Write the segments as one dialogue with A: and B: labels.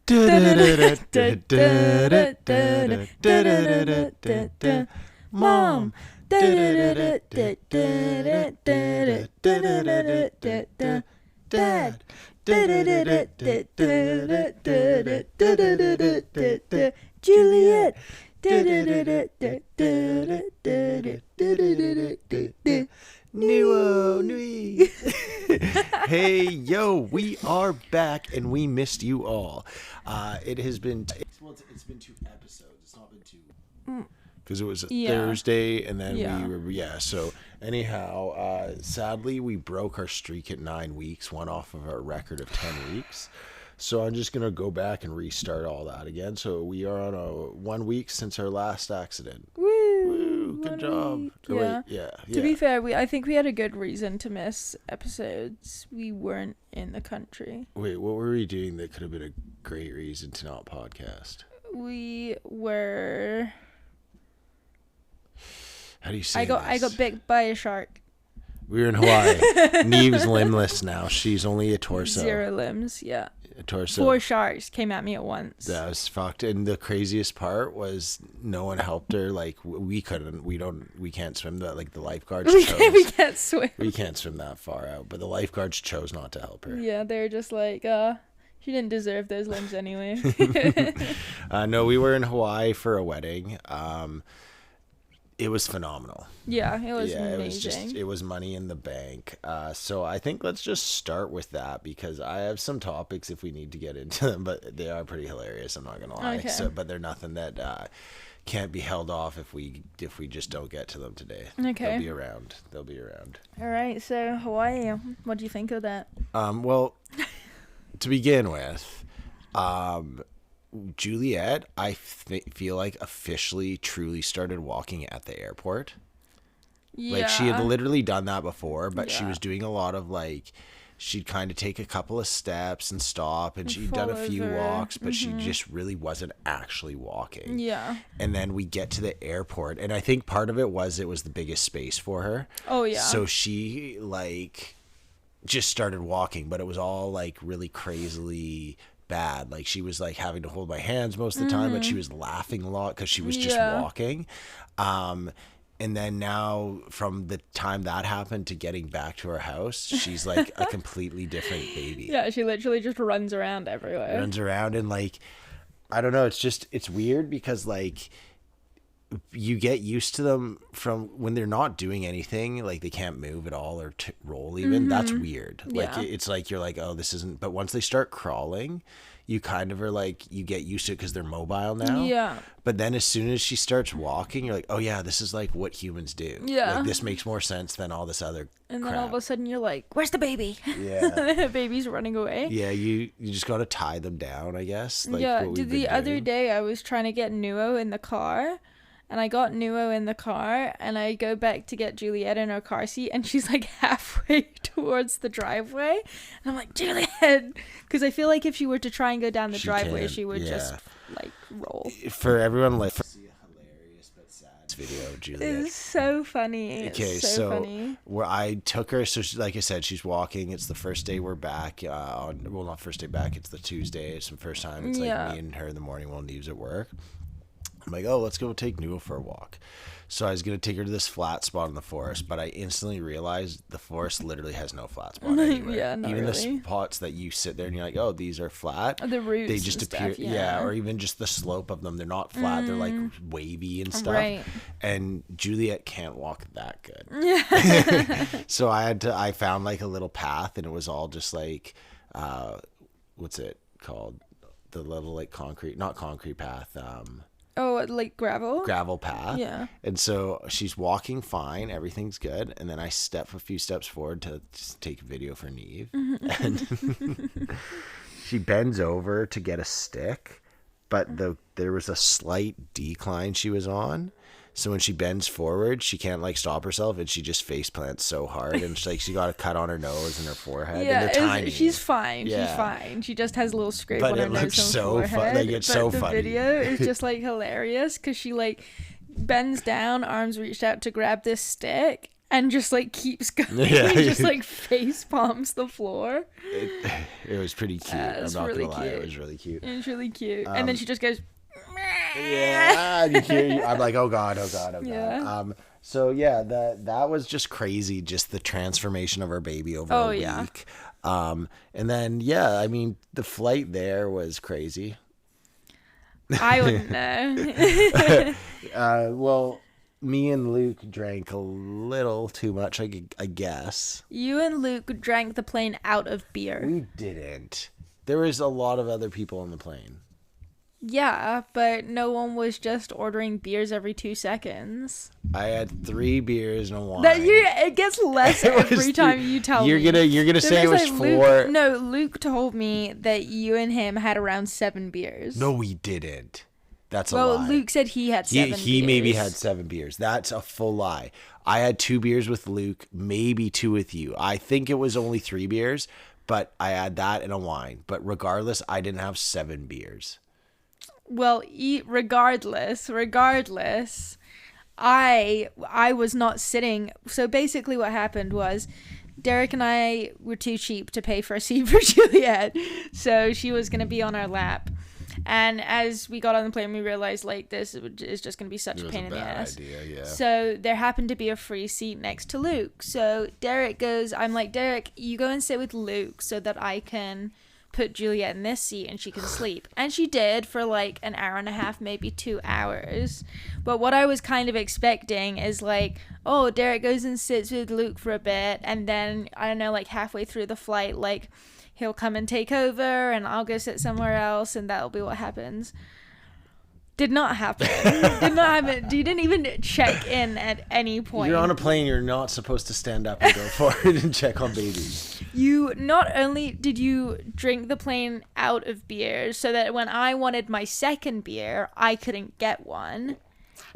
A: Mom. Dad. Juliet. Nui. Hey, yo, we are back and we missed you all. It has been it's been 2 episodes. It's not been 2 because it was Thursday and then we were so anyhow, sadly we broke our streak at 9 weeks, one off of our record of 10 weeks. So I'm just gonna go back and restart all that again. So we are on a 1 week since our last accident. Woo! Good job.
B: Yeah. To be fair, I think we had a good reason to miss episodes. We weren't in the country.
A: Wait, what were we doing that could have been a great reason to not podcast?
B: We were.
A: How do you say
B: I got bit by a shark.
A: We were in Hawaii. Neve's limbless now. She's only a torso.
B: 0 limbs, yeah.
A: A torso.
B: 4 sharks came at me at once.
A: That was fucked. And the craziest part was no one helped her. Like we couldn't. We can't swim. The lifeguards chose.
B: We can't swim.
A: We can't swim that far out. But the lifeguards chose not to help her.
B: Yeah, they're just like, she didn't deserve those limbs anyway.
A: No, we were in Hawaii for a wedding. It was phenomenal.
B: Yeah, it was amazing.
A: It was money in the bank. So I think let's just start with that because I have some topics if we need to get into them, but they are pretty hilarious. I'm not gonna lie.
B: Okay.
A: So, but they're nothing that can't be held off if we just don't get to them today.
B: Okay.
A: They'll be around.
B: All right. So Hawaii, what do you think of that?
A: Well, to begin with, Juliet, I feel like officially truly started walking at the airport.
B: Yeah.
A: Like she had literally done that before, but she was doing a lot of she'd kind of take a couple of steps and stop and she'd done a few walks, but she just really wasn't actually walking.
B: Yeah.
A: And then we get to the airport and I think part of it was the biggest space for her.
B: Oh yeah.
A: So she just started walking, but it was all really crazily bad. Like she was having to hold my hands most of the time, but she was laughing a lot because she was just walking. And then now from the time that happened to getting back to her house, she's like a completely different baby.
B: Yeah, she literally just runs around everywhere.
A: Runs around and I don't know, it's weird because you get used to them from when they're not doing anything, they can't move at all or roll even. That's weird. It's you're oh, this isn't, but once they start crawling, you kind of are you get used to it because they're mobile now.
B: Yeah.
A: But then as soon as she starts walking, you're oh yeah, this is what humans do.
B: Yeah.
A: This makes more sense than all this other
B: And
A: crap.
B: then all of a sudden you're where's the baby?
A: Yeah.
B: The baby's running away.
A: Yeah, you just got to tie them down, I guess.
B: The other day I was trying to get Nuo in the car. And I got Nuo in the car, and I go back to get Juliet in her car seat, and she's halfway towards the driveway. And I'm like, Juliet! Because I feel if she were to try and go down the driveway, she would just, roll.
A: For everyone, see a hilarious but sad video of Juliet.
B: It's so funny.
A: Okay,
B: it's so funny.
A: Where I took her, so like I said, she's walking. It's the first day we're back. Not first day back, it's the Tuesday. It's the first time. It's me and her in the morning while Neve's at work. I'm oh, let's go take Newell for a walk. So I was going to take her to this flat spot in the forest, but I instantly realized the forest literally has no flat spot anywhere.
B: Yeah, not
A: even
B: really.
A: The spots that you sit there and you're oh, these are flat.
B: The roots
A: they just appear,
B: stuff,
A: or even just the slope of them. They're not flat. They're wavy and stuff.
B: Right.
A: And Juliet can't walk that good. So I found a little path and it was all just what's it called? The little concrete, not concrete path.
B: Oh, gravel?
A: Gravel path.
B: Yeah.
A: And so she's walking fine. Everything's good. And then I step a few steps forward to just take a video for Neve. And she bends over to get a stick, but there was a slight decline she was on. So when she bends forward, she can't stop herself, and she just face plants so hard, and she got a cut on her nose and her forehead.
B: Yeah,
A: and they're tiny.
B: She's fine. Yeah. She's fine. She just has a little scrape on her nose and forehead.
A: It's so
B: the
A: funny.
B: The video is just hilarious because she bends down, arms reached out to grab this stick, and just like keeps going.
A: Yeah.
B: He just like face palms the floor.
A: It was pretty cute. I'm not really gonna lie, it was really cute.
B: It was really cute. And then she just goes,
A: yeah. I'm like, oh god.
B: Yeah.
A: So yeah, that was just crazy. Just the transformation of our baby over a week. And then yeah, I mean, the flight there was crazy.
B: I wouldn't know.
A: Well, me and Luke drank a little too much, I guess.
B: You and Luke drank the plane out of beer.
A: We didn't. There was a lot of other people on the plane.
B: Yeah, but no one was just ordering beers every 2 seconds.
A: I had 3 beers and a wine.
B: It gets less every time you tell me.
A: You're gonna say it was 4.
B: Luke told me that you and him had around 7 beers.
A: No, we didn't. That's a lie.
B: Well, Luke said he had 7 beers.
A: He maybe had 7 beers. That's a full lie. I had 2 beers with Luke, maybe 2 with you. I think it was only 3 beers, but I had that and a wine. But regardless, I didn't have 7 beers.
B: Well, regardless, I was not sitting. So basically what happened was Derek and I were too cheap to pay for a seat for Juliet. So she was going to be on our lap. And as we got on the plane, we realized like this is just going to be such a pain in the ass.
A: Idea, yeah.
B: So there happened to be a free seat next to Luke. So Derek goes, I'm like, Derek, you go and sit with Luke so that I can put Juliet in this seat and she can sleep. And she did for like an hour and a half, maybe 2 hours. But what I was kind of expecting is like, oh, Derek goes and sits with Luke for a bit, and then I don't know, like halfway through the flight, like he'll come and take over and I'll go sit somewhere else and that'll be what happens. Did not happen. You didn't even check in at any point.
A: You're on a plane. You're not supposed to stand up and go forward and check on babies.
B: You not only did you drink the plane out of beer so that when I wanted my second beer, I couldn't get one.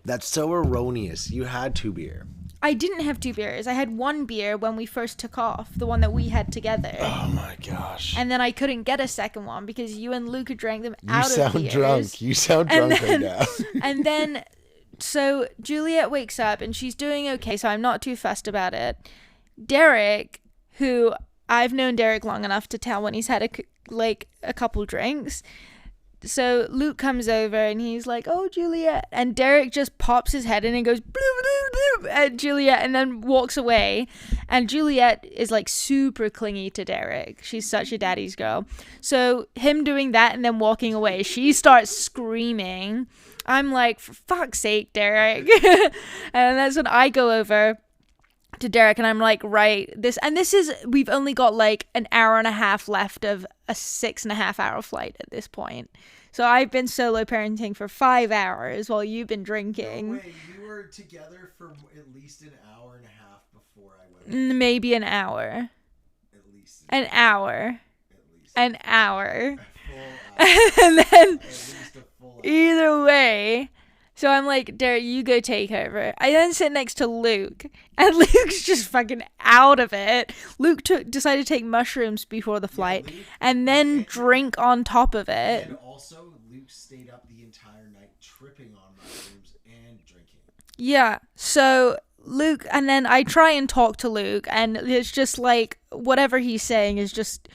A: That's so erroneous. You had 2 beer.
B: I didn't have 2 beers. I had 1 beer when we first took off, the one that we had together.
A: Oh my gosh.
B: And then I couldn't get a second one because you and Luca drank them out of beers.
A: You sound drunk right now.
B: And then, so Juliet wakes up and she's doing okay, so I'm not too fussed about it. Derek, who I've known Derek long enough to tell when he's had a couple drinks. So Luke comes over and he's like, oh, Juliet. And Derek just pops his head in and goes, bloop, bloop, bloop, at Juliet and then walks away. And Juliet is like super clingy to Derek. She's such a daddy's girl. So him doing that and then walking away, she starts screaming. I'm like, for fuck's sake, Derek. And that's when I go over to Derek and I'm like, right, we've only got like an hour and a half left of a 6.5 hour flight at this point. So I've been solo parenting for 5 hours while you've been drinking.
A: No way, you were together for at least an hour and a half before I went.
B: Maybe an hour.
A: At least.
B: An hour.
A: At least.
B: An hour.
A: And
B: then either way. So I'm like, Derek, you go take over. I then sit next to Luke, and Luke's just fucking out of it. Luke decided to take mushrooms before the flight, and then drink on top of it.
A: And also, Luke stayed up the entire night tripping on mushrooms and drinking.
B: Yeah, so Luke, and then I try and talk to Luke, and it's just like, whatever he's saying is just,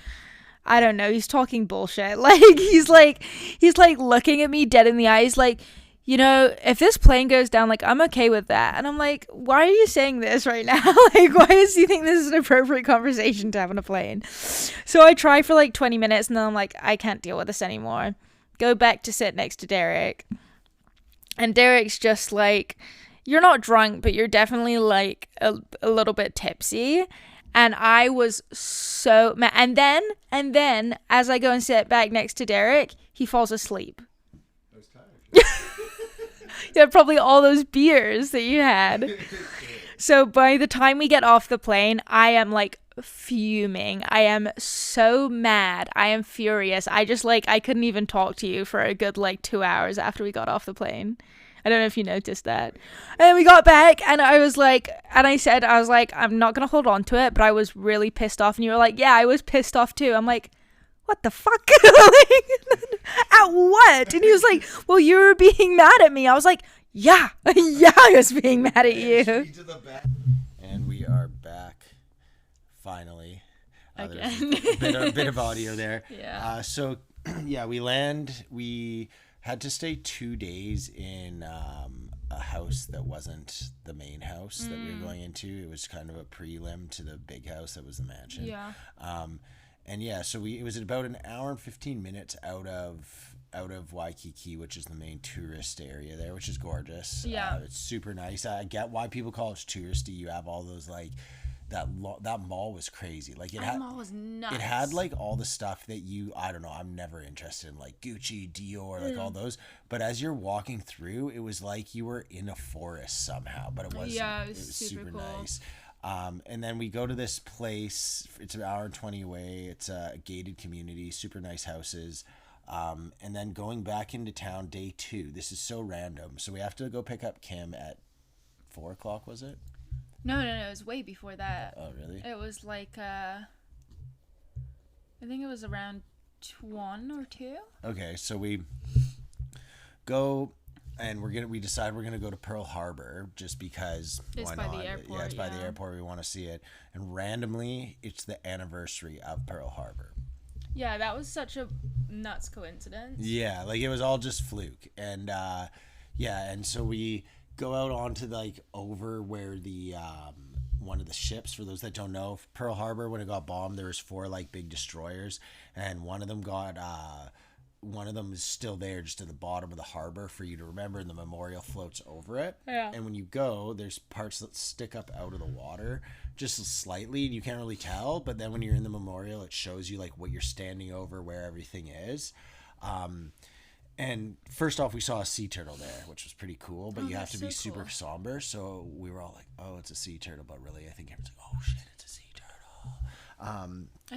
B: I don't know, he's talking bullshit. Like, he's like looking at me dead in the eyes, like, you know, if this plane goes down, like, I'm okay with that. And I'm like, why are you saying this right now? Like, why does you think this is an appropriate conversation to have on a plane? So I try for like 20 minutes and then I'm like, I can't deal with this anymore. Go back to sit next to Derek. And Derek's just like, you're not drunk, but you're definitely like a little bit tipsy. And I was so mad. And then as I go and sit back next to Derek, he falls asleep. Yeah, probably all those beers that you had. So by the time we get off the plane, I am like fuming. I am so mad. I am furious. I just like, I couldn't even talk to you for a good like 2 hours after we got off the plane. I don't know if you noticed that. And then we got back and I was like, and I said, I'm not going to hold on to it, but I was really pissed off. And you were like, yeah, I was pissed off too. I'm like, what the fuck? Like, at what? And he was like, well, you were being mad at me. I was like, yeah, I was being mad at you.
A: And we finally.
B: Again.
A: There's a bit of audio there.
B: Yeah.
A: So, yeah, we land. We had to stay 2 days in a house that wasn't the main house that we were going into. It was kind of a prelim to the big house that was the mansion.
B: Yeah.
A: And yeah, so it was about an hour and 15 minutes out of Waikiki, which is the main tourist area there, which is gorgeous.
B: Yeah.
A: It's super nice. I get why people call it touristy. You have all those like that mall was crazy. Like
B: That mall was nuts.
A: it had like all the stuff that I don't know, I'm never interested in, like Gucci, Dior, like all those. But as you're walking through, it was like you were in a forest somehow. But it was super
B: cool.
A: nice. And then we go to this place. It's an hour and 20 away. It's a gated community, super nice houses. And then going back into town day 2. This is so random. So we have to go pick up Kim at 4:00, was it?
B: No, it was way before that.
A: Oh, really?
B: It was like, I think it was around 1 or 2.
A: Okay, so we go and we decide we're gonna go to Pearl Harbor just because
B: It's
A: why
B: by
A: not?
B: the airport,
A: Yeah, it's by the
B: yeah.
A: airport. We want to see it, and randomly it's the anniversary of Pearl Harbor.
B: Yeah, that was such a nuts coincidence.
A: Yeah, like it was all just fluke, and and so we go out onto like over where the one of the ships, for those that don't know, Pearl Harbor, when it got bombed, there was 4 like big destroyers, and one of them is still there just at the bottom of the harbor for you to remember, and the memorial floats over it.
B: Yeah.
A: And when you go, there's parts that stick up out of the water just slightly, and you can't really tell, but then when you're in the memorial, it shows you like what you're standing over, where everything is. And first off, we saw a sea turtle there, which was pretty cool, but you have to be super
B: cool.
A: somber. So we were all like, oh, it's a sea turtle. But really, I think everyone's like, oh, shit, it's a sea turtle.
B: I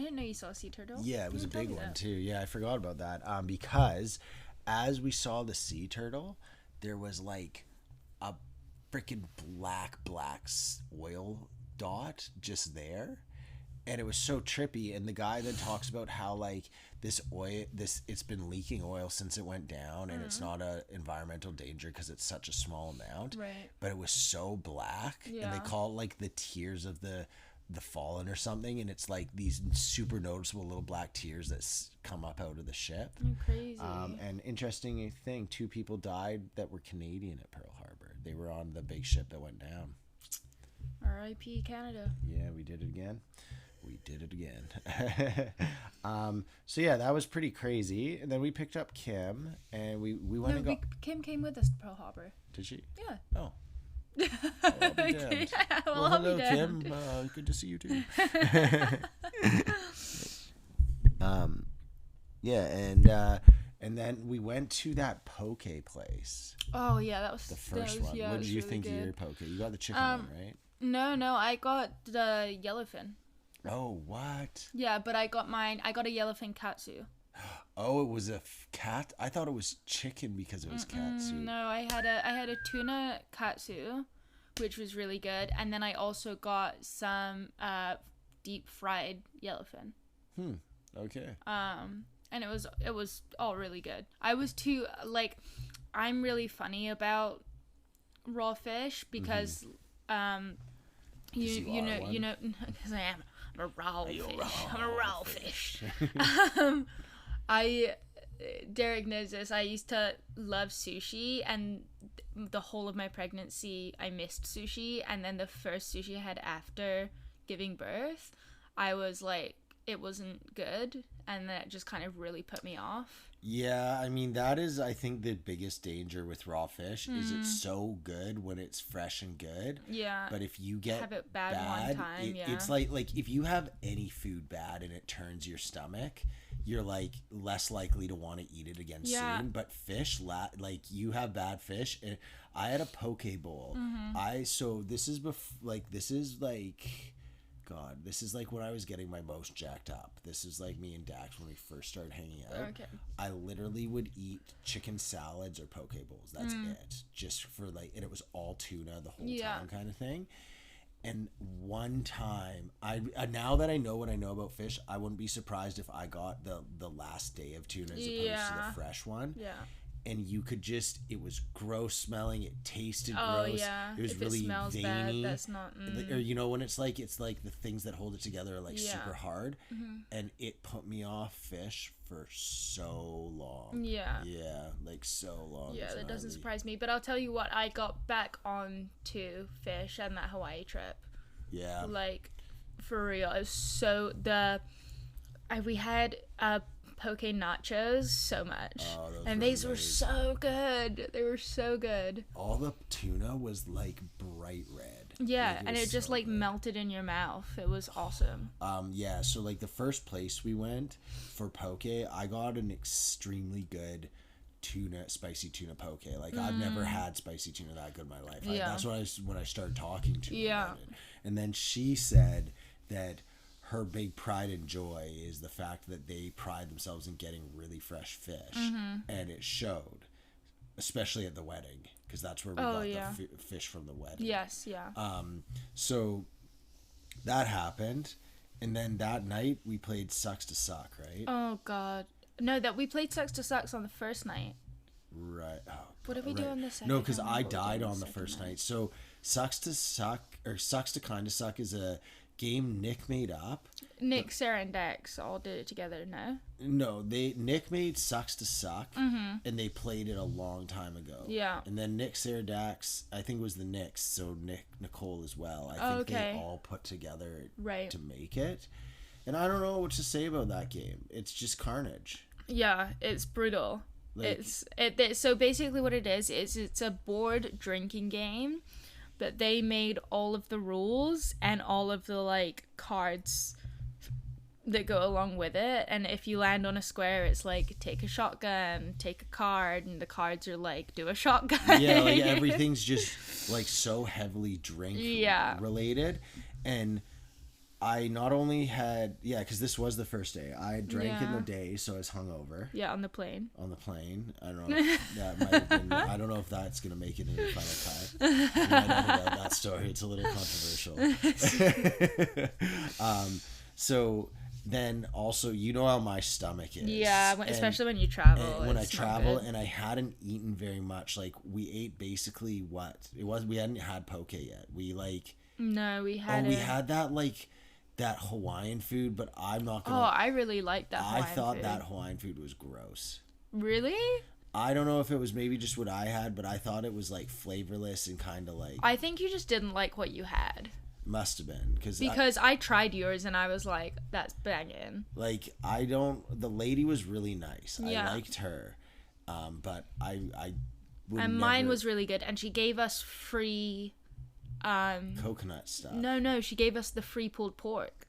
B: didn't know you saw a sea turtle.
A: Yeah, it was
B: You
A: a
B: didn't tell
A: big
B: me
A: one,
B: that.
A: too. Yeah, I forgot about that. Because as we saw the sea turtle, there was like a freaking black oil dot just there. And it was so trippy, and the guy then talks about how like it's been leaking oil since it went down, and it's not a environmental danger because it's such a small amount.
B: Right.
A: But it was so black, and
B: Yeah.
A: they call it like the tears of the fallen or something, and it's like these super noticeable little black tears that come up out of the ship.
B: Crazy.
A: And interesting thing, 2 people died that were Canadian at Pearl Harbor. They were on the big ship that went down.
B: R.I.P. Canada.
A: Yeah, we did it again. So yeah, that was pretty crazy. And then we picked up Kim, and we went and got.
B: Kim came with us to Pearl Harbor.
A: Did she?
B: Yeah.
A: Oh. Well, I'll be damned.
B: Yeah, well,
A: Well,
B: I'll
A: hello,
B: be damned.
A: Kim. Good to see you too. Yeah, and then we went to that poke place,
B: Oh yeah, that was
A: the first one.
B: Yeah,
A: What
B: it
A: did
B: was
A: you
B: really
A: think of
B: good.
A: your poke? You got the chicken one, right?
B: No, I got the yellowfin.
A: Oh, what?
B: Yeah, but I got a yellowfin katsu.
A: Oh, it was a cat. I thought it was chicken because it was katsu.
B: No, I had a tuna katsu, which was really good, and then I also got some deep fried yellowfin.
A: Okay.
B: And it was all really good. I was too like, I'm really funny about raw fish because you know because I'm a raw fish. I'm a raw fish. Derek knows this. I used to love sushi, and the whole of my pregnancy I missed sushi, and then the first sushi I had after giving birth, I was like, it wasn't good, and that just kind of really put me off.
A: Yeah, I mean, that is, I think, the biggest danger with raw fish is it's so good when it's fresh and good.
B: Yeah.
A: But if you get
B: have it bad one time,
A: it's like if you have any food bad and it turns your stomach, you're like less likely to want to eat it again soon. But fish, like you have bad fish, and I had a poke bowl. This is like. God, this is like when I was getting my most jacked up. This is like me and Dax when we first started hanging out.
B: Okay.
A: I literally would eat chicken salads or poke bowls. That's it. Just for like, and it was all tuna the whole time kind of thing. And one time, now that I know what I know about fish, I wouldn't be surprised if I got the last day of tuna as opposed to the fresh one.
B: Yeah.
A: and you could just, it was gross smelling, it tasted
B: Oh
A: gross.
B: yeah.
A: It was
B: if
A: really
B: it smells
A: veiny.
B: bad, that's not.
A: Or you know when it's like the things that hold it together are like super hard, and it put me off fish for so long.
B: Yeah.
A: Yeah, like so long.
B: Yeah, that doesn't surprise me. But I'll tell you what, I got back on to fish on that Hawaii trip.
A: Yeah.
B: Like, for real, it was so we had poke nachos so much, and these were so good. They were so good.
A: All the tuna was like bright red.
B: Yeah,
A: like,
B: and it just like melted in your mouth. It was awesome.
A: Yeah, so like the first place we went for poke, I got an extremely good spicy tuna poke. Like I've never had spicy tuna that good in my life. That's when I started talking to her about it. And then she said that her big pride and joy is the fact that they pride themselves in getting really fresh fish, and it showed, especially at the wedding, because that's where we got the fish from the wedding.
B: Yes, yeah.
A: So that happened, and then that night we played Sucks to Suck, right?
B: Oh God, no! That we played Sucks to Sucks on the first night.
A: Right. Oh,
B: what did we do on the second?
A: No, because I died on the first night. So Sucks to Suck, or Sucks to Kinda Suck, is a game Nick made up.
B: Nick, Sarah, and Dex all did it together.
A: No, Nick made Sucks to Suck, and they played it a long time ago.
B: Yeah.
A: And then Nick, Sarah, Dax, I think it was the Nicks, so Nicole as well. I think they all put together to make it. And I don't know what to say about that game. It's just carnage.
B: Yeah, it's brutal.
A: Like,
B: so basically what it is it's a board drinking game, but they made all of the rules and all of the like cards that go along with it, and if you land on a square, it's like take a shotgun, take a card, and the cards are like do a shotgun.
A: Yeah, like everything's just like so heavily drink related. And I not only had, because this was the first day. I drank in the day, so I was hungover. Yeah,
B: on the plane.
A: On the plane. I don't know if that might have been, I don't know if that's going to make it into the final cut. We might not know that story. It's a little controversial. So then also, you know how my stomach is.
B: Yeah, especially when you travel.
A: And when I travel, and I hadn't eaten very much. Like, we ate basically we hadn't had poke yet. We like...
B: No, we had
A: we had that like... that Hawaiian food, but I'm not gonna...
B: Oh, I really liked that Hawaiian food.
A: I thought that Hawaiian food was gross.
B: Really?
A: I don't know if it was maybe just what I had, but I thought it was like flavorless and kind of like...
B: I think you just didn't like what you had.
A: Must have been.
B: Because I tried yours and I was like, that's banging.
A: Like, the lady was really nice. I liked her. But I would
B: And mine was really good. And she gave us free...
A: coconut stuff.
B: No, she gave us the free pulled pork.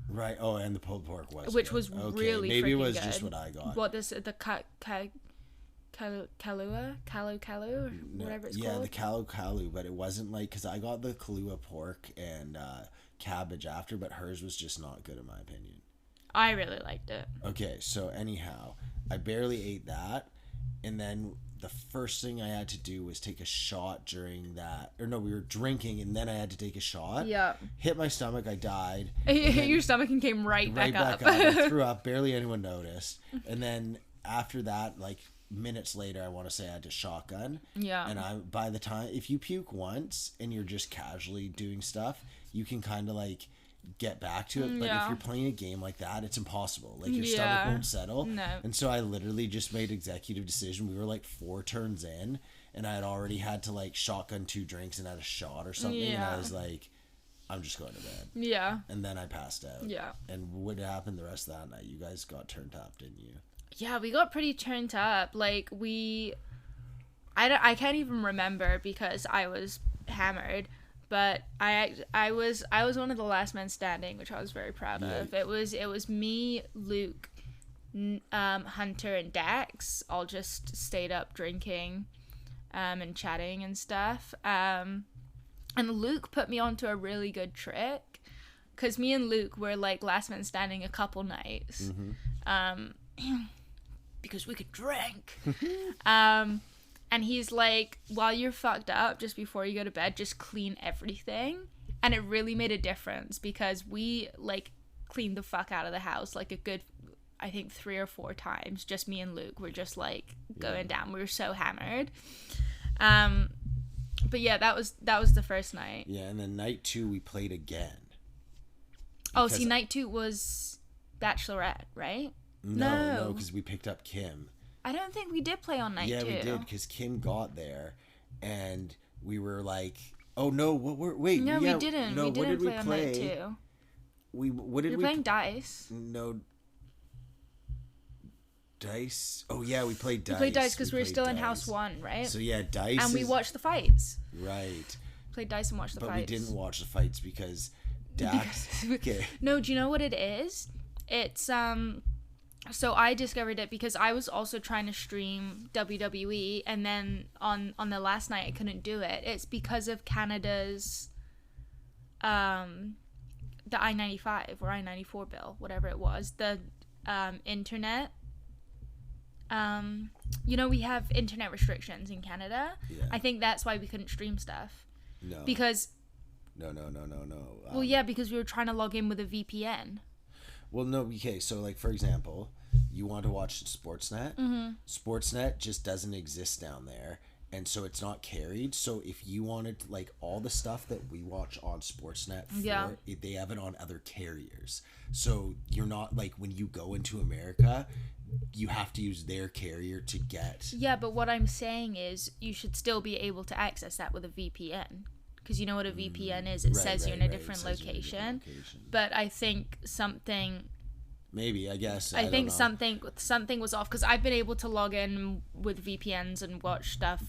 A: Right. Oh, and the pulled pork was
B: which
A: good.
B: was really
A: maybe it was
B: good.
A: just what I got.
B: What this the kalua, or whatever it's called.
A: Yeah, the kalu, but it wasn't like, because I got the kalua pork and cabbage after, but hers was just not good in my opinion.
B: I really liked it.
A: Okay, so anyhow, I barely ate that, and then the first thing I had to do was take a shot during that. Or no, we were drinking, and then I had to take a shot.
B: Yeah.
A: Hit my stomach, I died.
B: Your stomach came right back up.
A: I threw up, barely anyone noticed. And then after that, like minutes later, I want to say I had to shotgun.
B: Yeah.
A: And by the time, if you puke once and you're just casually doing stuff, you can kind of like get back to it, but if you're playing a game like that, it's impossible. Like, your stomach won't settle.
B: No.
A: And so I literally just made executive decision. We were like 4 turns in, and I had already had to like shotgun 2 drinks and had a shot or something, and I was like, I'm just going to bed.
B: Yeah.
A: And then I passed out.
B: Yeah.
A: And what happened the rest of that night? You guys got turned up, didn't you?
B: Yeah, we got pretty turned up. Like, I can't even remember because I was hammered. But I was one of the last men standing, which I was very proud of. It was me, Luke, Hunter, and Dax all just stayed up drinking, and chatting and stuff. And Luke put me onto a really good trick, because me and Luke were like last men standing a couple nights, because we could drink. And he's like, while you're fucked up, just before you go to bed, just clean everything. And it really made a difference, because we, like, cleaned the fuck out of the house, like, a good I think 3 or 4 times. Just me and Luke were just like going down. We were so hammered. But yeah, that was the first night.
A: Yeah, and then night 2 we played again.
B: Oh, see, night 2 was Bachelorette, right?
A: No, because we picked up Kim.
B: I don't think we did play on night 2.
A: Yeah, we did, because Kim got there, and we were like, "Oh no, wait."
B: No, we didn't.
A: No,
B: we didn't
A: play
B: play on night 2.
A: We
B: were playing dice.
A: No. Dice. Oh yeah, we played dice.
B: We played dice because we were still in house 1, right?
A: So yeah, dice.
B: And we watched the fights.
A: Right.
B: Played dice and watched the fights.
A: But we didn't watch the fights because Dax. Okay.
B: No, do you know what it is? It's so I discovered it because I was also trying to stream WWE, and then on the last night I couldn't do it. It's because of Canada's the I-95 or I-94 bill, whatever it was, the internet. We have internet restrictions in Canada.
A: Yeah.
B: I think that's why we couldn't stream stuff.
A: No.
B: Because
A: No.
B: well, yeah, because we were trying to log in with a VPN.
A: Well, no, okay, so like for example, you want to watch Sportsnet.
B: Mm-hmm.
A: Sportsnet just doesn't exist down there, and so it's not carried. So if you wanted like all the stuff that we watch on Sportsnet, they have it on other carriers. So you're not like when you go into America, you have to use their carrier to get.
B: Yeah, but what I'm saying is you should still be able to access that with a VPN. Because you know what a VPN is. It says you're in a different location. But I think something...
A: Maybe, I guess.
B: I think something was off. Because I've been able to log in with VPNs and watch stuff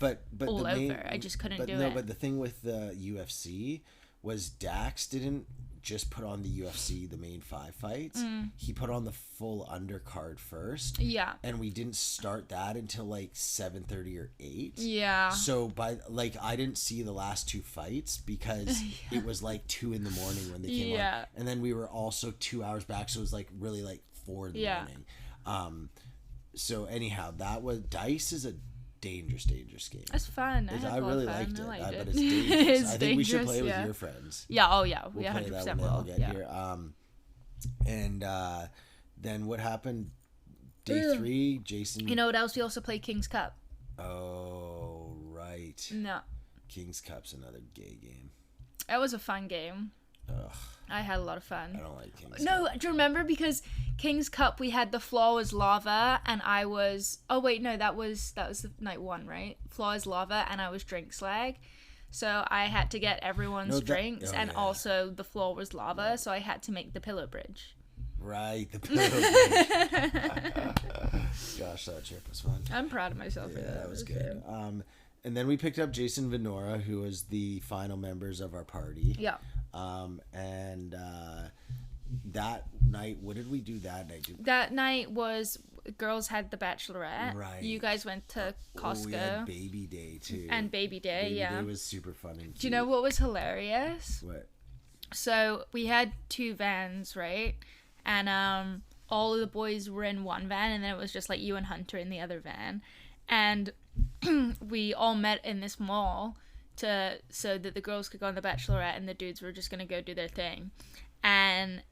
B: all over. I just couldn't do it.
A: But the thing with the UFC was Dax didn't just put on the UFC, the main 5 fights. He put on the full undercard first.
B: Yeah.
A: And we didn't start that until like 7:30 or 8.
B: Yeah.
A: So I didn't see the last 2 fights because it was like 2 in the morning when they came on. And then we were also 2 hours back, so it was like really like 4 in the morning. So anyhow, Dice is a dangerous game.
B: It's fun.
A: I really liked it. But it's dangerous. I think we should play it with your friends.
B: Yeah. Oh yeah.
A: We'll
B: 100%
A: will. Get here. And then what happened? Day 3, Jason.
B: You know what else? We also played King's Cup.
A: Oh right.
B: No.
A: King's Cup's another gay game.
B: It was a fun game.
A: Ugh.
B: I had a lot of fun.
A: I don't like King's Cup.
B: No, do you remember? Because King's Cup, we had the floor was lava, and I was... Oh, wait, no, that was the night 1, right? Floor is lava, and I was drink slag. So I had to get everyone's drinks, also the floor was lava, so I had to make the pillow bridge.
A: Right, the pillow bridge. Gosh, that trip was fun.
B: I'm proud of myself for that.
A: That was good. And then we picked up Jason Venora, who was the final members of our party.
B: Yeah.
A: And that night, what did we do that night?
B: That night was girls had the Bachelorette.
A: Right.
B: You guys went to Costco.
A: We had Baby Day too.
B: And Baby Day,
A: Baby Day was super fun and cute.
B: Do you know what was hilarious?
A: What?
B: So we had 2 vans, right? And all of the boys were in one van, and then it was just like you and Hunter in the other van. And we all met in this mall so that the girls could go on the Bachelorette and the dudes were just gonna go do their thing. And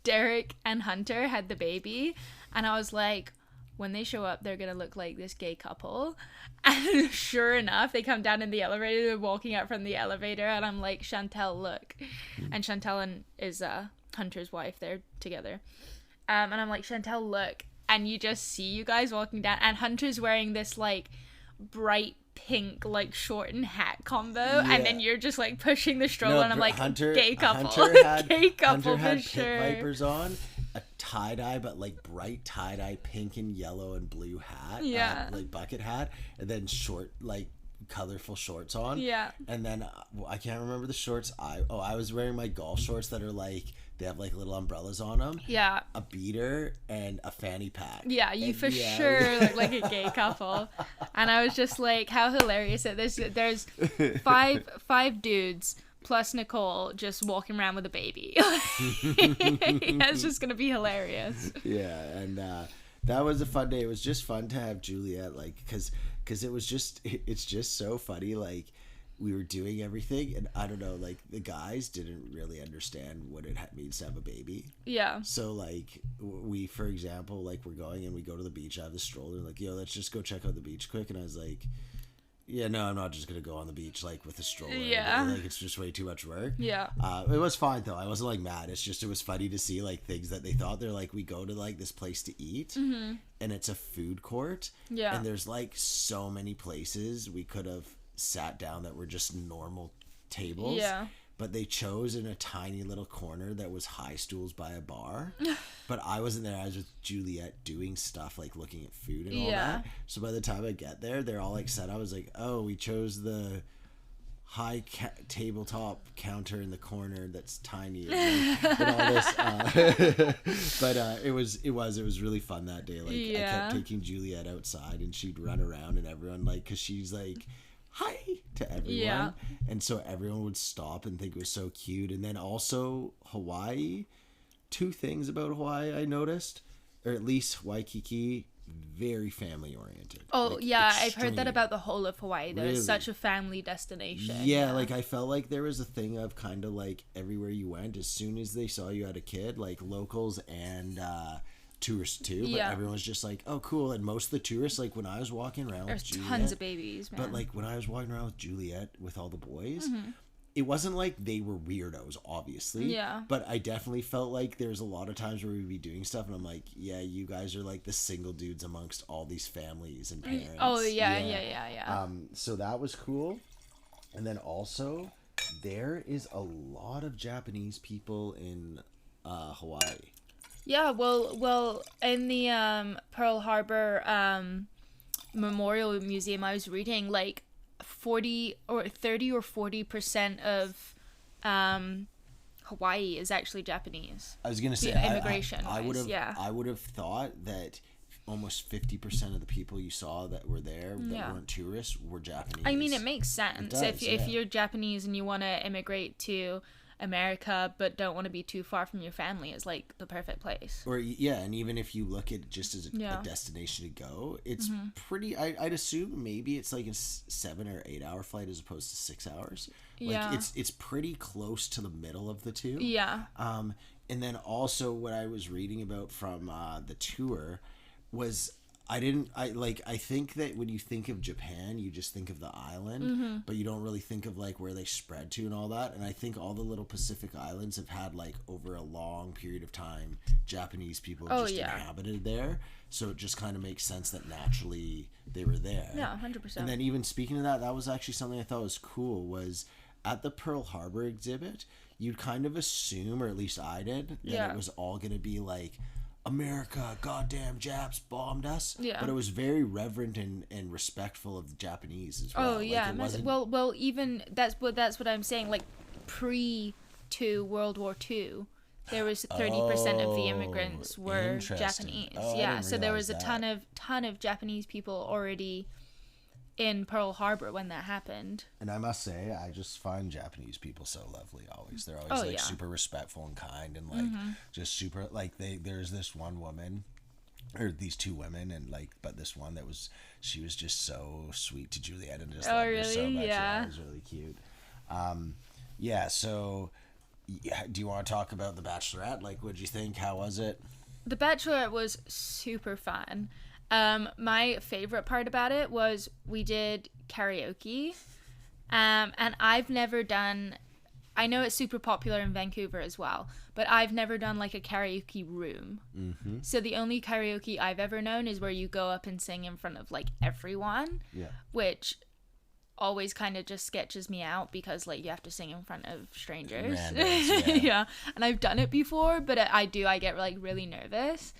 B: Derek and Hunter had the baby, and I was like, when they show up, they're gonna look like this gay couple. And sure enough, they come down in the elevator, they're walking out from the elevator, and I'm like, Chantel, look. And Chantel is Hunter's wife, they're together. And I'm like, Chantel, look. And you just see you guys walking down, and Hunter's wearing this like bright pink like short and hat combo, and then you're just like pushing the stroller, and I'm like, gay couple. Gay couple.
A: Hunter had
B: for sure.
A: Pit Vipers on, a tie-dye but like bright tie-dye pink and yellow and blue hat, like bucket hat, and then short like colorful shorts on, and then I can't remember the shorts. I was wearing my golf shorts that are like they have like little umbrellas on them, a beater and a fanny pack. You
B: for sure look like a gay couple. And I was just like, how hilarious that there's five dudes plus Nicole just walking around with a baby. It's just gonna be hilarious.
A: And that was a fun day. It was just fun to have Juliet, like, because it's just so funny, like we were doing everything, and I don't know, like the guys didn't really understand what it means to have a baby.
B: Yeah.
A: So like we, for example, like we're going and we go to the beach. I have the stroller, like, yo, let's just go check out the beach quick. And I was like, yeah, no, I'm not just gonna go on the beach like with a stroller.
B: Yeah.
A: Like it's just way too much work.
B: Yeah.
A: It was fine though. I wasn't like mad. It's just it was funny to see like things that they thought. They're like, we go to like this place to eat, and it's a food court.
B: Yeah.
A: And there's like so many places we could have sat down that were just normal tables.
B: Yeah.
A: But they chose in a tiny little corner that was high stools by a bar. But I wasn't there. I was with Juliet doing stuff, like looking at food and all that. So by the time I get there, they're all like set. I was like, oh, we chose the high tabletop counter in the corner that's tiny and all this. But it was really fun that day. Like I kept taking Juliet outside and she'd run around and everyone like, because she's like, hi to everyone, and so everyone would stop and think it was so cute. And then also Hawaii, two things about Hawaii I noticed, or at least Waikiki, very family oriented.
B: Oh, like, yeah, I've heard that about the whole of Hawaii. There's
A: really?
B: Such a family destination.
A: Yeah, like I felt like there was a thing of kind of like everywhere you went, as soon as they saw you had a kid, like locals and tourists too, but everyone was just like, oh cool. And most of the tourists, like when I was walking around
B: there's
A: with Juliet,
B: tons of babies, man.
A: But like when I was walking around with Juliet with all the boys, it wasn't like they were weirdos, obviously, but I definitely felt like there's a lot of times where we'd be doing stuff and I'm like, yeah, you guys are like the single dudes amongst all these families and parents.
B: Oh yeah.
A: So that was cool. And then also there is a lot of Japanese people in Hawaii.
B: Yeah, well, in the Pearl Harbor Memorial Museum, I was reading like 30 or 40% of Hawaii is actually Japanese.
A: I was gonna say
B: immigration.
A: I would have thought that almost 50% of the people you saw that were there that weren't tourists were Japanese.
B: I mean, it makes sense. If you're Japanese and you want to immigrate to America but don't want to be too far from your family, is like the perfect place.
A: Or and even if you look at it just as a destination to go, it's pretty. I'd assume maybe it's like a 7 or 8 hour flight as opposed to 6 hours. Like it's pretty close to the middle of the two. And then also what I was reading about from the tour was I think that when you think of Japan, you just think of the island, but you don't really think of like where they spread to and all that. And I think all the little Pacific islands have had like over a long period of time, Japanese people inhabited there. So it just kind of makes sense that naturally they were there.
B: Yeah, 100%.
A: And then even speaking of that, that was actually something I thought was cool was at the Pearl Harbor exhibit, you'd kind of assume, or at least I did, that it was all going to be like, America, goddamn Japs bombed us. Yeah. But it was very reverent and respectful of the Japanese as well.
B: Oh yeah, like well, even that's what I'm saying. Like to World War II, there was 30% of the immigrants were Japanese. So there was a ton of Japanese people already in Pearl Harbor when that happened.
A: And I must say, I just find Japanese people so lovely always. They're always super respectful and kind and like just super like there's this one woman or these two women and like but this one she was just so sweet to Juliet and just loved her so much. Yeah. It was really cute. So do you want to talk about The Bachelorette? Like what'd you think? How was it?
B: The Bachelorette was super fun. My favorite part about it was we did karaoke, and I've never done, I know it's super popular in Vancouver as well, but I've never done like a karaoke room. So the only karaoke I've ever known is where you go up and sing in front of like everyone, which always kind of just sketches me out because like you have to sing in front of strangers. And I've done it before, but I get like really nervous.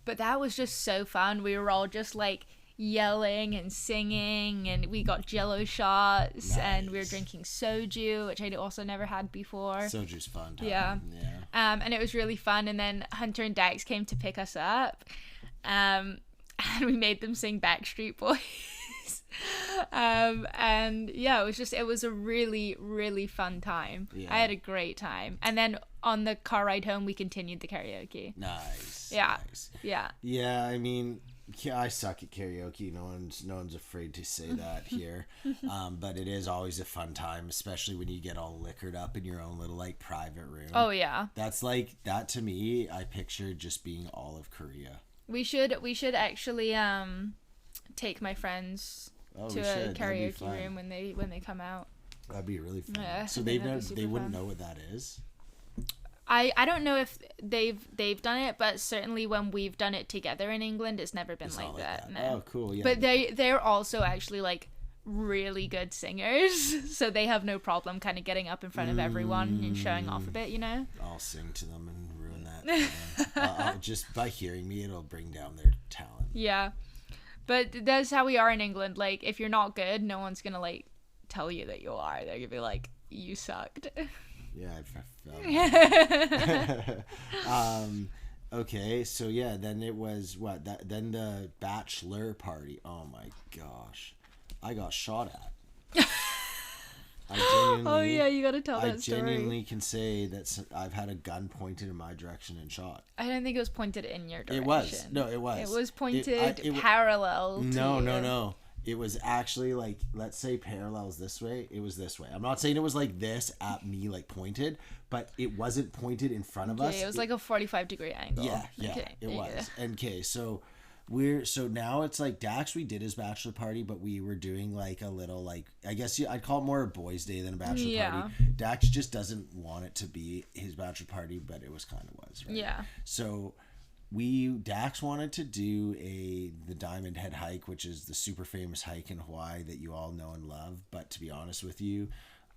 B: But that was just so fun. We were all just like yelling and singing, and we got Jello shots, and we were drinking soju, which I'd also never had before.
A: Soju's fun.
B: And it was really fun. And then Hunter and Dax came to pick us up, and we made them sing Backstreet Boys. It was a really, really fun time. I had a great time. And then on the car ride home, we continued the karaoke.
A: Nice.
B: Yeah.
A: I mean, Yeah, I suck at karaoke. No one's afraid to say that here. But it is always a fun time, especially when you get all liquored up in your own little like private room.
B: Oh yeah.
A: That's like that to me. I picture just being all of Korea.
B: We should actually take my friends to a karaoke room when they come out.
A: That'd be really fun.
B: Yeah,
A: so they wouldn't know what that is.
B: I don't know if they've done it, but certainly when we've done it together in England, it's never been like that. No.
A: Oh, cool. Yeah.
B: But they're also actually like really good singers, so they have no problem kind of getting up in front of everyone and showing off a bit, you know.
A: I'll sing to them and ruin that. Just by hearing me, it'll bring down their talent.
B: Yeah, but that's how we are in England. Like, if you're not good, no one's gonna like tell you that you are. They're gonna be like, you sucked.
A: Yeah, I felt okay, so yeah, then it was then the bachelor party. Oh my gosh. I got shot at.
B: Oh yeah, you gotta tell that story.
A: I genuinely can say that I've had a gun pointed in my direction and shot.
B: I don't think it was pointed in your direction.
A: It was. No, it was.
B: It was pointed parallel to
A: No. It was actually like, let's say parallels this way. It was this way. I'm not saying it was like this at me, like pointed, but it wasn't pointed in front of us.
B: It was like a 45-degree angle.
A: Yeah,
B: okay,
A: it was. Okay, so now it's like Dax, we did his bachelor party, but we were doing like a little like, I guess I'd call it more a boys' day than a bachelor party. Dax just doesn't want it to be his bachelor party, but it was kind of was, right?
B: Yeah.
A: So Dax wanted to do the Diamond Head hike, which is the super famous hike in Hawaii that you all know and love. But to be honest with you,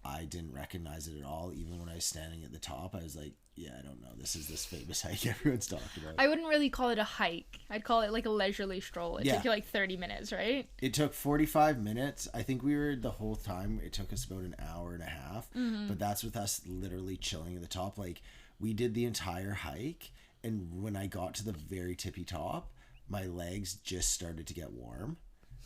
A: I didn't recognize it at all. Even when I was standing at the top, I was like, yeah, I don't know. This is this famous hike everyone's talking about.
B: I wouldn't really call it a hike. I'd call it like a leisurely stroll. It took you like 30 minutes, right?
A: It took 45 minutes. I think we were the whole time. It took us about an hour and a half. Mm-hmm. But that's with us literally chilling at the top. Like, we did the entire hike. And when I got to the very tippy top, my legs just started to get warm.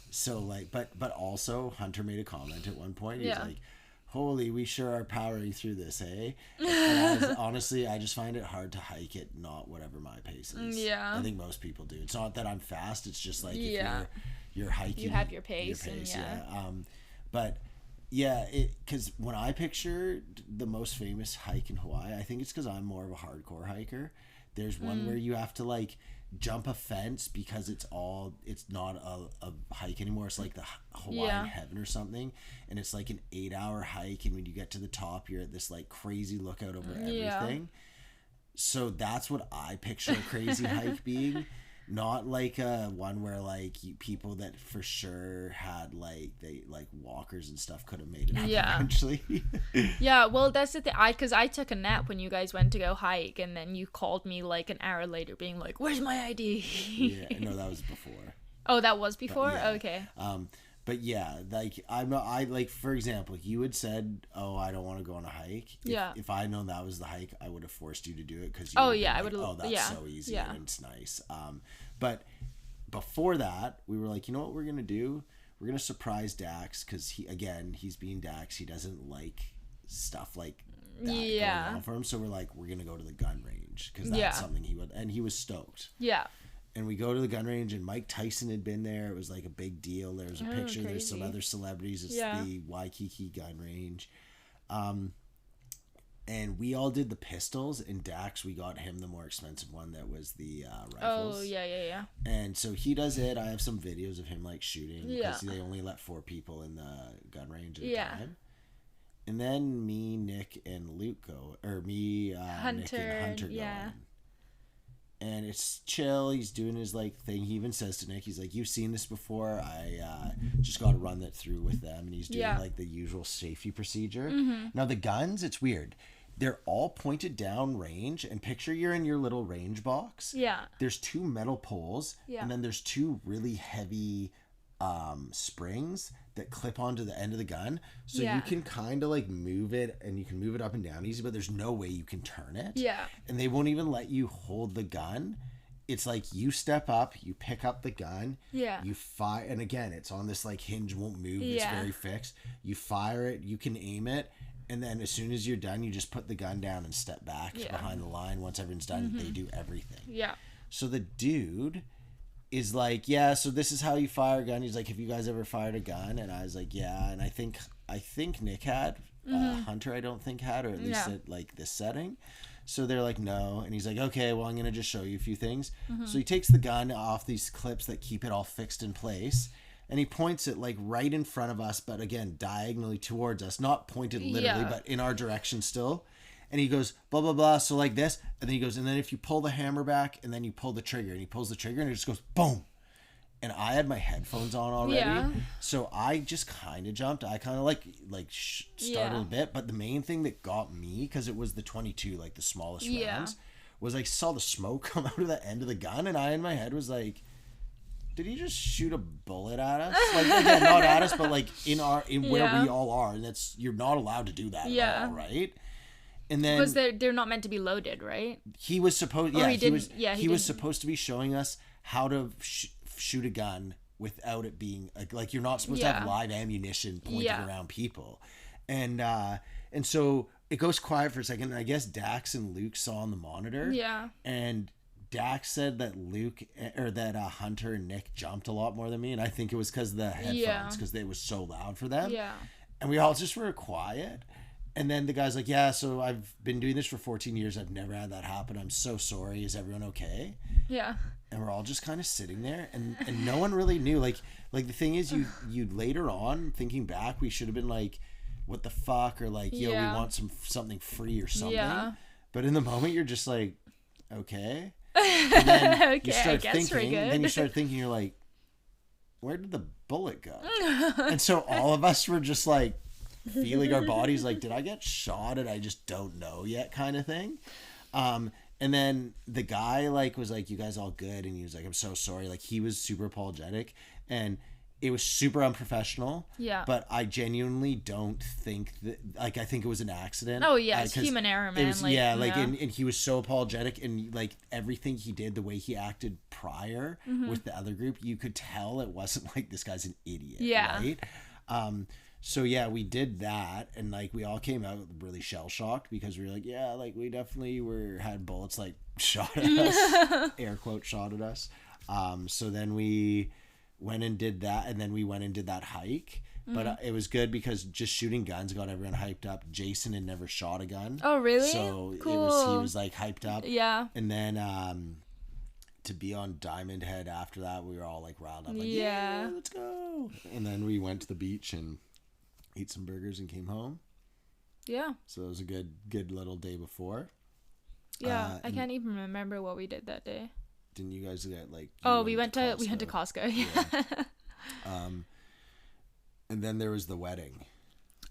A: So like, but also Hunter made a comment at one point. He's like, holy, we sure are powering through this, eh? And honestly, I just find it hard to hike at not whatever my pace is.
B: Yeah.
A: I think most people do. It's not that I'm fast. It's just like if you're hiking.
B: You have your pace.
A: But yeah, because when I picture the most famous hike in Hawaii, I think it's because I'm more of a hardcore hiker. There's one where you have to like jump a fence because it's not a hike anymore. It's like the Hawaiian heaven or something. And it's like an 8-hour hike. And when you get to the top, you're at this like crazy lookout over everything. So that's what I picture a crazy hike being. Not like one where like people that for sure had like walkers and stuff could have made it up eventually.
B: Yeah, well that's the thing. Because I took a nap when you guys went to go hike, and then you called me like an hour later, being like, "Where's my ID?"
A: Yeah, no, that was before.
B: Oh, that was before. Okay.
A: But yeah, like I like, for example, you had said, "Oh, I don't want to go on a hike." If I known that was the hike, I would have forced you to do it because
B: I
A: like,
B: would.
A: Oh, that's so easy and it's nice. But before that, we were like, you know what we're gonna do? We're gonna surprise Dax because he's being Dax. He doesn't like stuff like that going on for him. So we're like, we're gonna go to the gun range because that's something he would, and he was stoked.
B: Yeah.
A: And we go to the gun range, and Mike Tyson had been there. It was like a big deal. There was a picture.
B: Crazy.
A: There's some other celebrities. It's the Waikiki gun range. And we all did the pistols. And Dax, we got him the more expensive one that was the rifles.
B: Oh, yeah.
A: And so he does it. I have some videos of him like shooting. Because they only let 4 people in the gun range at a time. And then me, Nick, and Luke go. Or me, Nick, and Hunter go in. And it's chill. He's doing his like thing. He even says to Nick, he's like, "You've seen this before. I just got to run that through with them." And he's doing like the usual safety procedure. Mm-hmm. Now the guns, it's weird. They're all pointed down range. And picture you're in your little range box. Yeah. There's 2 metal poles. Yeah. And then there's 2 really heavy springs that clip onto the end of the gun. So you can kind of like move it, and you can move it up and down easy, but there's no way you can turn it. Yeah. And they won't even let you hold the gun. It's like you step up, you pick up the gun, you fire, and again, it's on this like hinge, won't move, it's very fixed. You fire it, you can aim it, and then as soon as you're done, you just put the gun down and step back behind the line. Once everyone's done, they do everything. Yeah. So the dude is like, yeah, so this is how you fire a gun. He's like, have you guys ever fired a gun? And I was like, yeah. And I think Nick had. Hunter, I don't think had, or at least at like this setting. So they're like, no. And he's like, okay, well, I'm going to just show you a few things. So he takes the gun off these clips that keep it all fixed in place. And he points it like right in front of us, but again, diagonally towards us, not pointed literally, but in our direction still. And he goes, blah, blah, blah. So like this. And then he goes, and then if you pull the hammer back and then you pull the trigger, and he pulls the trigger and it just goes boom. And I had my headphones on already. Yeah. So I just kind of jumped. I kind of started a bit. But the main thing that got me, because it was the 22, like the smallest rounds, was I saw the smoke come out of the end of the gun. And I in my head was like, did he just shoot a bullet at us? Like, again, not at us, but like in where we all are. And you're not allowed to do that at all, right? And then
C: because they're not meant to be loaded, right?
A: He was supposed. Yeah, he was supposed to be showing us how to shoot a gun without it being like you're not supposed to have live ammunition pointed around people, and so it goes quiet for a second. And I guess Dax and Luke saw on the monitor. Yeah, and Dax said that Hunter and Nick jumped a lot more than me, and I think it was because of the headphones, because they was so loud for them. Yeah, and we all just were quiet. And then the guy's like, yeah, so I've been doing this for 14 years. I've never had that happen. I'm so sorry. Is everyone okay? Yeah. And we're all just kind of sitting there, and no one really knew. Like the thing is, you later on, thinking back, we should have been like, what the fuck? Or like, yo, we want something free or something. Yeah. But in the moment, you're just like, okay. And then you start thinking, you're like, where did the bullet go? And so all of us were just like, feeling our bodies like, did I get shot and I just don't know yet, kind of thing. And then the guy like was like, you guys all good? And he was like, I'm so sorry. Like, he was super apologetic, and it was super unprofessional. Yeah. But I genuinely don't think that, like, I think it was an accident.
C: Oh yeah, it's human error, man.
A: And he was so apologetic, and like everything he did, the way he acted prior with the other group, you could tell it wasn't like this guy's an idiot. Yeah. Right. So yeah, we did that, and like we all came out really shell shocked, because we were like, yeah, like we definitely had bullets like shot at us, air quote shot at us. So then we went and did that, and then we went and did that hike. But it was good because just shooting guns got everyone hyped up. Jason had never shot a gun.
C: Oh really?
A: So
C: cool.
A: He was like hyped up. Yeah. And then to be on Diamond Head after that, we were all like riled up. Like, yeah, let's go. And then we went to the beach and ate some burgers and came home. Yeah. So it was a good little day before.
C: Yeah, I can't even remember what we did that day.
A: Didn't you guys get like?
C: Oh, we went to Costco. Yeah.
A: And then there was the wedding.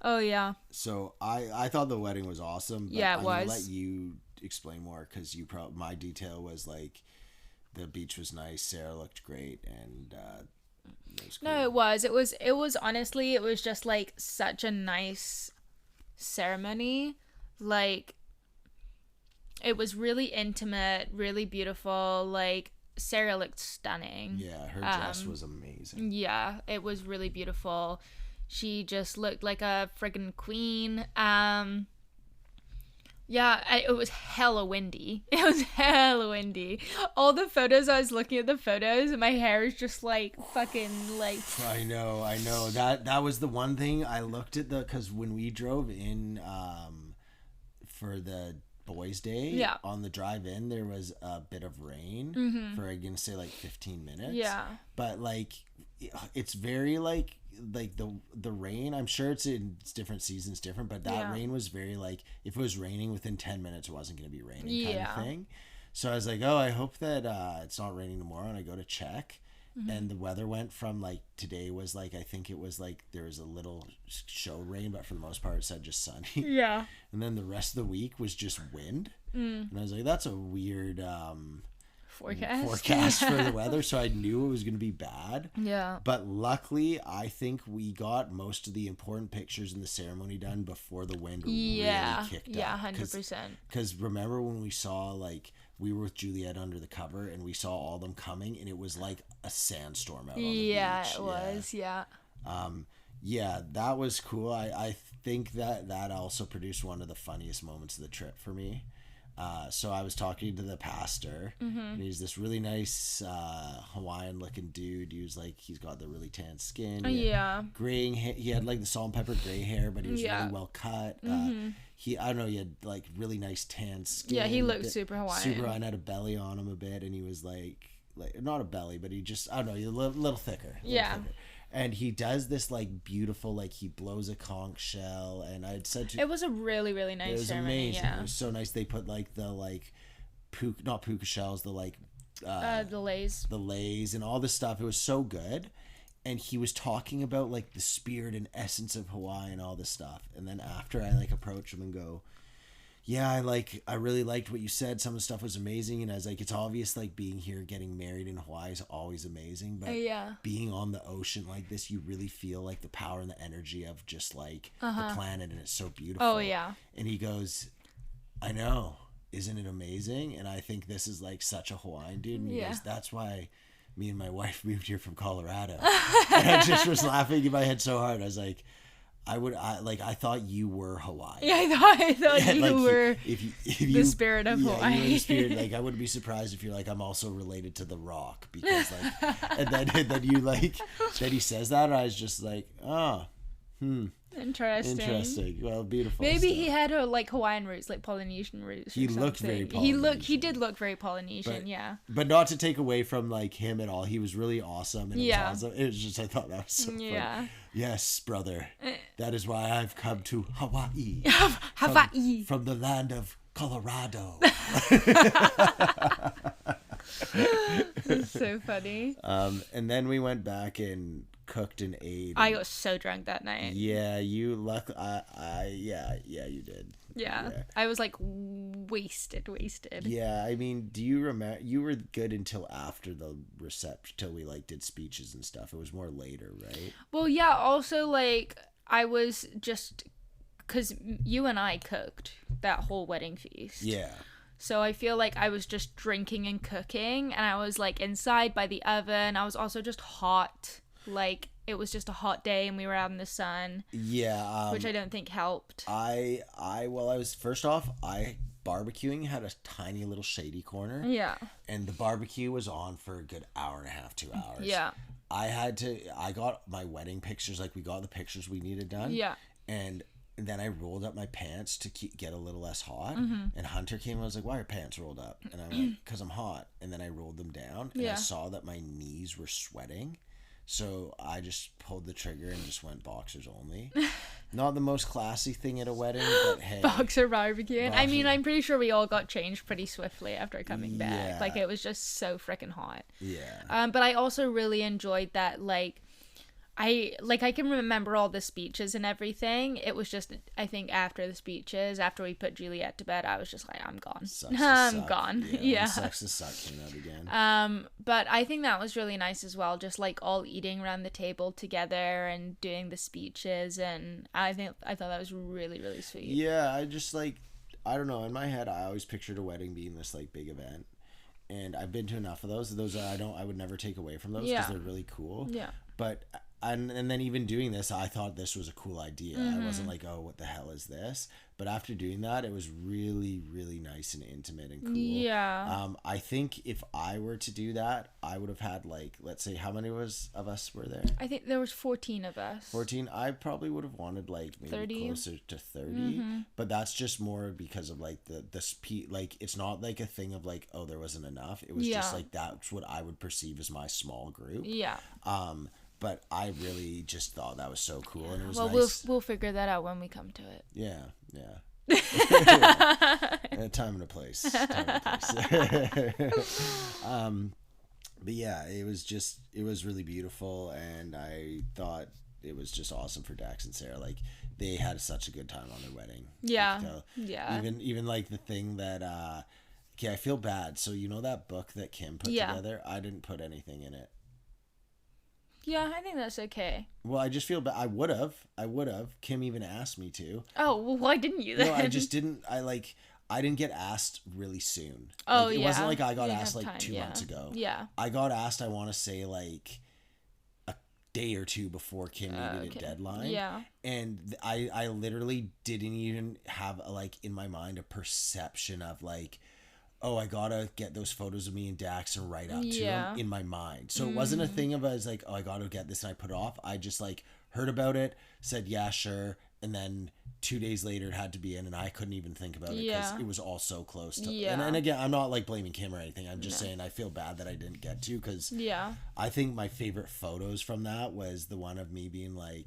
C: Oh yeah.
A: So I thought the wedding was awesome. But
C: yeah, it was.
A: I'm gonna let you explain more, because my detail was like, the beach was nice, Sarah looked great, and it was cool.
C: No, it was honestly, it was just like such a nice ceremony. Like, it was really intimate, really beautiful. Like, Sarah looked stunning.
A: Yeah, her dress was amazing.
C: Yeah, it was really beautiful. She just looked like a friggin' queen. Yeah, it was hella windy. It was hella windy. All the photos, I was looking at the photos, and my hair is just like fucking like.
A: I know. That was the one thing I looked at, because when we drove in for the boys' day, on the drive in, there was a bit of rain for, I'm gonna say like 15 minutes. Yeah. But like, it's very like the rain, I'm sure it's different seasons different, but that rain was very like, if it was raining within 10 minutes, it wasn't going to be raining kind of thing. So I was like, oh, I hope that it's not raining tomorrow. And I go to check, and the weather went from like, today was like, I think it was like there was a little show rain, but for the most part it said just sunny. Yeah. And then the rest of the week was just wind. And I was like, that's a weird forecast for the weather. So I knew it was going to be bad. Yeah. But luckily, I think we got most of the important pictures in the ceremony done before the wind really kicked up.
C: Yeah, 100%.
A: Because remember when we saw, like, we were with Juliet under the cover, and we saw all them coming, and it was like a sandstorm out on the beach.
C: Yeah, it was. Yeah.
A: Yeah, that was cool. I think that also produced one of the funniest moments of the trip for me. So I was talking to the pastor, and he's this really nice Hawaiian looking dude. He was like, he's got the really tan skin. Graying hair. He had like the salt and pepper gray hair, but he was really well cut. He had like really nice tan skin.
C: Yeah, he looked super Hawaiian.
A: Super Hawaiian, had a belly on him a bit, and he was like not a belly, but he just, I don't know, he's a little thicker. Thicker. And he does this like beautiful, like he blows a conch shell, and I had said to,
C: it was a really, really nice. It was ceremony, amazing.
A: It was so nice. They put like the like not puka shells, the like
C: the leis
A: and all this stuff. It was so good. And he was talking about like the spirit and essence of Hawaii and all this stuff. And then after I like approach him and go, yeah, I really liked what you said. Some of the stuff was amazing. And I was like, it's obvious like being here, getting married in Hawaii is always amazing. But being on the ocean like this, you really feel like the power and the energy of just like the planet. And it's so beautiful.
C: Oh, yeah.
A: And he goes, I know. Isn't it amazing? And I think this is like such a Hawaiian dude. And he goes, that's why me and my wife moved here from Colorado. And I just was laughing in my head so hard. I was like, I thought you were Hawaii.
C: Yeah, I thought you
A: like
C: were
A: if
C: the spirit of Hawaii.
A: You were the spirit. Like, I wouldn't be surprised if you're like, I'm also related to The Rock, because like, and then you like, then he says that, and I was just like, Interesting. Well, beautiful.
C: Maybe he had like Hawaiian roots, like Polynesian roots.
A: He looked very Polynesian.
C: He did look very Polynesian.
A: But not to take away from like him at all. He was really awesome. And it was awesome. It was just, I thought that was so fun. Yes, brother. That is why I've come to Hawaii.
C: Hawaii.
A: From the land of Colorado.
C: That's so funny.
A: And then we went back and cooked and ate.
C: I got so drunk that night.
A: Yeah, you you did.
C: Yeah. I was like wasted.
A: Yeah, I mean, do you remember? You were good until after the reception, till we like did speeches and stuff. It was more later, right?
C: Well, yeah. Also, like I was just because you and I cooked that whole wedding feast.
A: Yeah.
C: So I feel like I was just drinking and cooking, and I was like inside by the oven. I was also just hot. Like it was just a hot day and we were out in the sun.
A: Yeah.
C: Which I don't think helped.
A: I was barbecuing had a tiny little shady corner.
C: Yeah.
A: And the barbecue was on for a good hour and a half, 2 hours.
C: Yeah.
A: I got my wedding pictures, like we got the pictures we needed done.
C: Yeah.
A: And then I rolled up my pants to get a little less hot. Mm-hmm. And Hunter came and was like, why are your pants rolled up? And I'm like, because I'm hot. And then I rolled them down and I saw that my knees were sweating. So I just pulled the trigger and just went boxers only. Not the most classy thing at a wedding, but hey.
C: Boxer barbecuing. I mean, I'm pretty sure we all got changed pretty swiftly after coming back.
A: Yeah.
C: Like, it was just so freaking hot.
A: Yeah.
C: But I also really enjoyed that, like, I can remember all the speeches and everything. It was just, I think after the speeches, after we put Juliet to bed, I was just like, I'm gone. I'm gone. Yeah.
A: Sucks to suck came out again.
C: But I think that was really nice as well. Just like all eating around the table together and doing the speeches. And I thought that was really, really sweet.
A: Yeah. I just like, I don't know. In my head, I always pictured a wedding being this like big event. And I've been to enough of those. I would never take away from those because they're really cool.
C: Yeah.
A: But and then even doing this, I thought this was a cool idea. Mm-hmm. I wasn't like, oh, what the hell is this? But after doing that, it was really, really nice and intimate and cool.
C: Yeah.
A: I think if I were to do that, I would have had like, let's say, how many of us were there?
C: I think there was 14 of us.
A: 14. I probably would have wanted like maybe 30? Closer to 30. Mm-hmm. But that's just more because of like like it's not like a thing of like, oh, there wasn't enough. It was just like that's what I would perceive as my small group.
C: Yeah.
A: But I really just thought that was so cool, and it was
C: nice. Well, we'll figure that out when we come to it.
A: Yeah. Time and a place. But yeah, it was really beautiful, and I thought it was just awesome for Dax and Sarah. Like they had such a good time on their wedding.
C: Yeah. Yeah.
A: Even like the thing that okay, I feel bad. So you know that book that Kim put together? I didn't put anything in it.
C: Yeah, I think that's okay.
A: Well, I just feel bad. I would have. Kim even asked me to.
C: Oh, well, why didn't you then?
A: No, I just didn't. I didn't get asked really soon.
C: Oh,
A: like, it wasn't like I got asked like 2 months ago.
C: Yeah.
A: I got asked, I want to say like day or two before Kim needed a deadline.
C: Yeah.
A: And I literally didn't even have in my mind a perception of like, oh, I gotta get those photos of me and Dax and write out to him in my mind. So it wasn't a thing of I was like, oh, I gotta get this and I put it off. I just like heard about it, said yeah, sure, and then 2 days later it had to be in, and I couldn't even think about it because it was all so close to. And again, I'm not like blaming Kim or anything. I'm just saying I feel bad that I didn't get to, because I think my favorite photos from that was the one of me being like,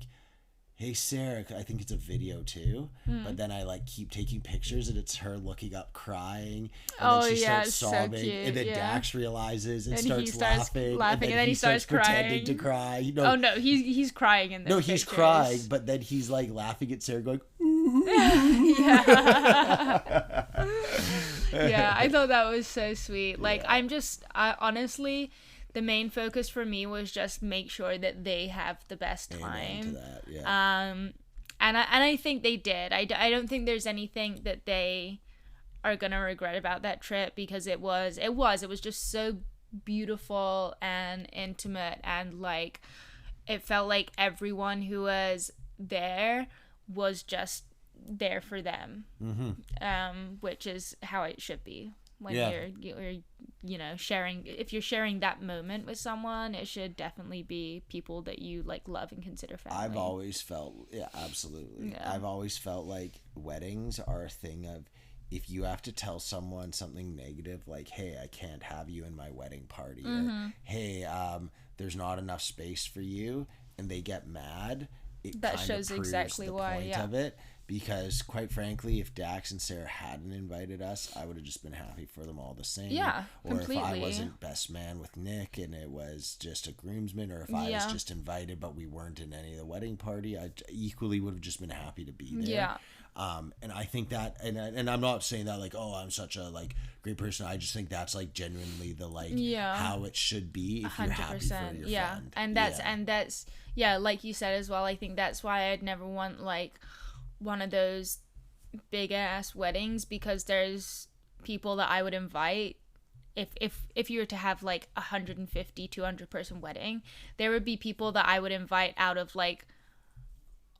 A: hey Sarah, I think it's a video too, but then I like keep taking pictures and it's her looking up crying, and then she starts sobbing, so cute, and then Dax realizes and starts laughing, and then he starts pretending to cry. You know,
C: oh no, he's crying in this.
A: No, he's
C: pictures.
A: Crying, but then he's like laughing at Sarah, going.
C: Yeah, I thought that was so sweet. Like, I honestly, the main focus for me was just make sure that they have the best time.
A: That, yeah.
C: And I think they did. I don't think there's anything that they are gonna regret about that trip, because it was just so beautiful and intimate, and like it felt like everyone who was there was just there for them, which is how it should be when you're you know, sharing. If you're sharing that moment with someone, it should definitely be people that you like love and consider family.
A: I've always felt absolutely. I've always felt like weddings are a thing of, if you have to tell someone something negative, like, hey, I can't have you in my wedding party, or hey, there's not enough space for you, and they get mad, that shows exactly why. Point of it. Because quite frankly, if Dax and Sarah hadn't invited us, I would have just been happy for them all the same.
C: Yeah,
A: or completely. If I wasn't best man with Nick and it was just a groomsman, or if I was just invited but we weren't in any of the wedding party, I equally would have just been happy to be there.
C: Yeah.
A: And I think that, and I'm not saying that like, oh, I'm such a like great person. I just think that's like genuinely the like how it should be if 100%. You're happy for your friend.
C: And that's like you said as well. I think that's why I'd never want like one of those big ass weddings, because there's people that I would invite if you were to have like 150 200 person wedding, there would be people that I would invite out of like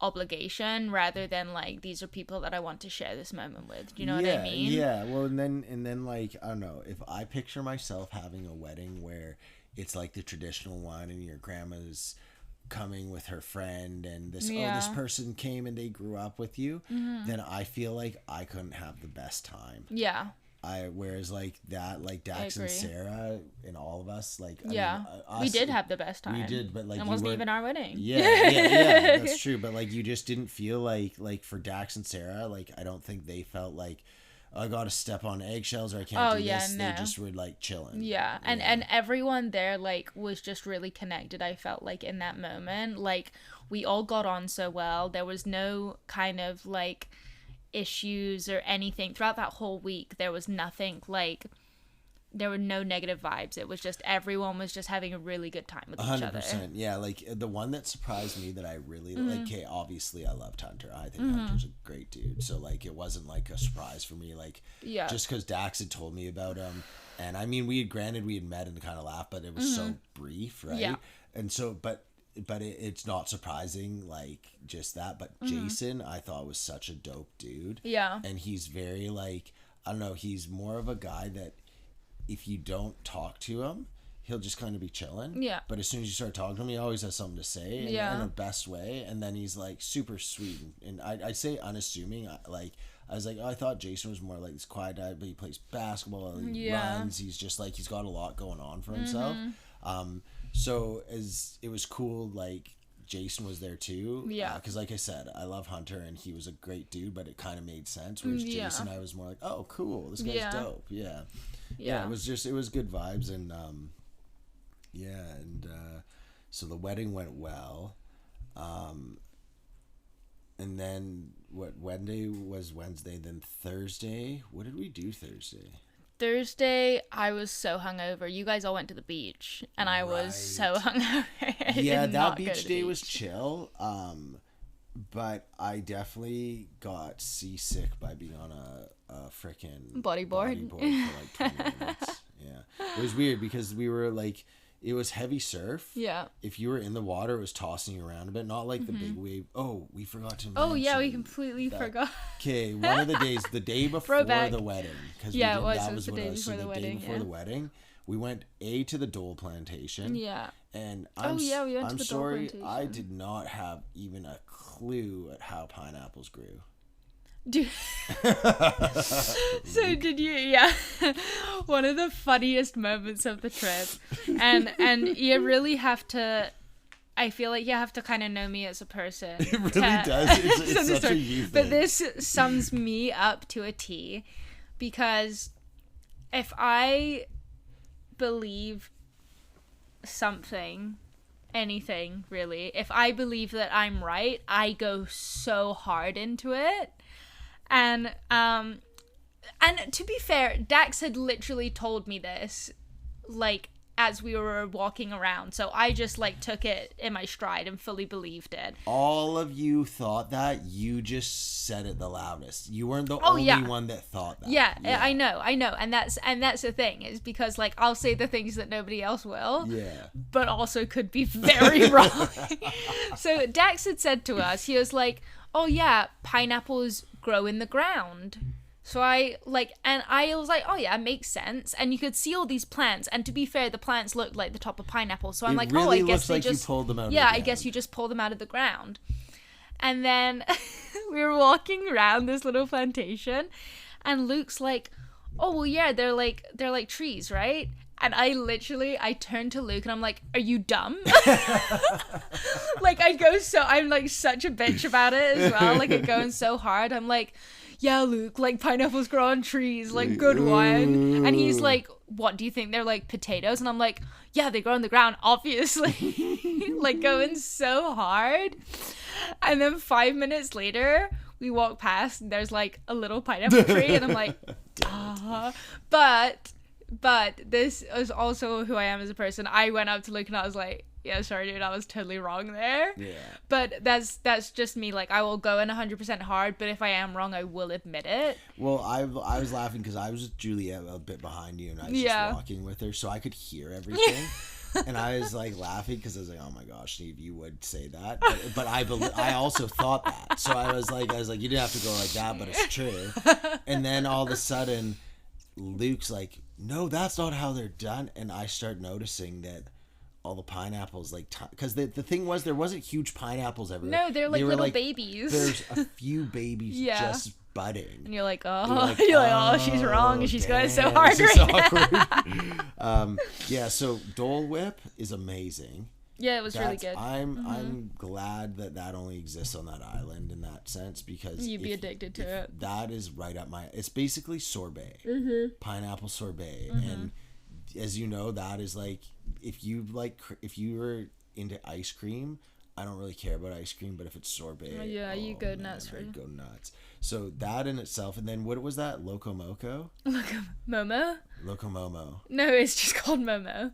C: obligation, rather than like, these are people that I want to share this moment with. Do you know what I mean?
A: Yeah. Well, and then like, I don't know, if I picture myself having a wedding where it's like the traditional one and your grandma's coming with her friend and this this person came and they grew up with you, then I feel like I couldn't have the best time. Whereas like that, like Dax and Sarah and all of us, like
C: we did have the best time.
A: We did, but like
C: it wasn't even our wedding.
A: Yeah, that's true. But like, you just didn't feel like for Dax and Sarah, like I don't think they felt like, I gotta step on eggshells or I can't do this. No. They just were like chilling.
C: Yeah. And everyone there like was just really connected, I felt like, in that moment. Like, we all got on so well. There was no kind of like issues or anything throughout that whole week. There was nothing like, there were no negative vibes. It was just, everyone was just having a really good time with each other.
A: 100%. Yeah, like the one that surprised me that I really like, okay, obviously I loved Hunter. I think Hunter's a great dude. So like, it wasn't like a surprise for me, like just because Dax had told me about him. And I mean, we had met and kind of laughed, but it was so brief, right? Yeah. And so, but it's not surprising, like, just that. But Jason, I thought, was such a dope dude.
C: Yeah.
A: And he's very like, I don't know, he's more of a guy that if you don't talk to him, he'll just kind of be chilling.
C: Yeah.
A: But as soon as you start talking to him, he always has something to say in the best way. And then he's like super sweet. And I say unassuming. Like, I was like, oh, I thought Jason was more like this quiet guy, but he plays basketball, he runs. He's just like, he's got a lot going on for himself. So as it was cool, like Jason was there too.
C: Yeah.
A: Because like I said, I love Hunter and he was a great dude, but it kind of made sense. Whereas Jason, I was more like, oh, cool, this guy's dope. Yeah. It was good vibes. And so the wedding went well. And then Wednesday was Wednesday, then Thursday. What did we do Thursday?
C: Thursday, I was so hungover. You guys all went to the beach, and I was so hungover.
A: That beach day was chill. But I definitely got seasick by being on a frickin'
C: bodyboard
A: for like 20 minutes. Yeah, it was weird because we were like, It was heavy surf.
C: Yeah.
A: If you were in the water, it was tossing you around a bit. Not like the big wave. Oh, we forgot to mention.
C: Oh, yeah, we completely forgot.
A: Okay, one of the days, the day before the wedding.
C: Yeah,
A: that was
C: the
A: what
C: day
A: it was.
C: before
A: So
C: the
A: the day
C: wedding,
A: before
C: yeah.
A: the wedding, we went to the Dole Plantation.
C: Yeah.
A: And
C: we went to the Dole
A: sorry,
C: Plantation.
A: I did not have even a clue at how pineapples grew.
C: So did you? Yeah. One of the funniest moments of the trip, and you really have to. I feel like you have to kind of know me as a person.
A: It really does. It's such a you thing.
C: But this sums me up to a T, because if I believe something, anything really, if I believe that I'm right, I go so hard into it. And to be fair, Dax had literally told me this, like, as we were walking around. So I just, like, took it in my stride and fully believed it.
A: All of you thought that. You just said it the loudest. You weren't the only one that thought that.
C: Yeah, I know. And that's the thing, is because, like, I'll say the things that nobody else will.
A: Yeah.
C: But also could be very wrong. So Dax had said to us, he was like, oh yeah, pineapples grow in the ground. So I was like, oh yeah, makes sense. And you could see all these plants, and to be fair, the plants looked like the top of pineapples. So I'm like,
A: really
C: I guess
A: looks
C: they
A: like
C: just
A: you pulled them out of the
C: I
A: ground.
C: guess you just pull them out of the ground. And then we were walking around this little plantation, and Luke's like, oh well, yeah, they're like trees, right? And I turned to Luke and I'm like, are you dumb? Like, I'm like such a bitch about it as well. Like, I'm going so hard. I'm like, yeah, Luke, like, pineapples grow on trees, like, good one. And he's like, what, do you think they're like potatoes? And I'm like, yeah, they grow on the ground, obviously. Like, going so hard. And then 5 minutes later, we walk past and there's like a little pineapple tree. And I'm like, But this is also who I am as a person. I went up to Luke and I was like, yeah, sorry, dude, I was totally wrong there.
A: Yeah.
C: But that's just me. Like, I will go in 100% hard, but if I am wrong, I will admit it.
A: Well, I was laughing because I was with Juliet a bit behind you, and I was just walking with her, so I could hear everything. And I was like laughing because I was like, oh my gosh, Steve, you would say that. But I also thought that. So I was like, you didn't have to go like that, but it's true. And then all of a sudden, Luke's like, no, that's not how they're done. And I start noticing that all the pineapples, like, because the thing was, there wasn't huge pineapples everywhere.
C: No, they're like little babies.
A: There's a few babies just budding.
C: And you're like, oh, she's wrong, and she's going so hard
A: Yeah, so Dole Whip is amazing.
C: Yeah, it was really good.
A: I'm glad that only exists on that island in that sense, because
C: you'd be addicted to it.
A: That is right up my. It's basically sorbet, pineapple sorbet, and as you know, that is like if you were into ice cream. I don't really care about ice cream, but if it's sorbet,
C: you go nuts for it.
A: I'd go nuts. So that in itself, and then what was that? Loco Moco?
C: Momo?
A: Loco Momo.
C: No, it's just called Momo.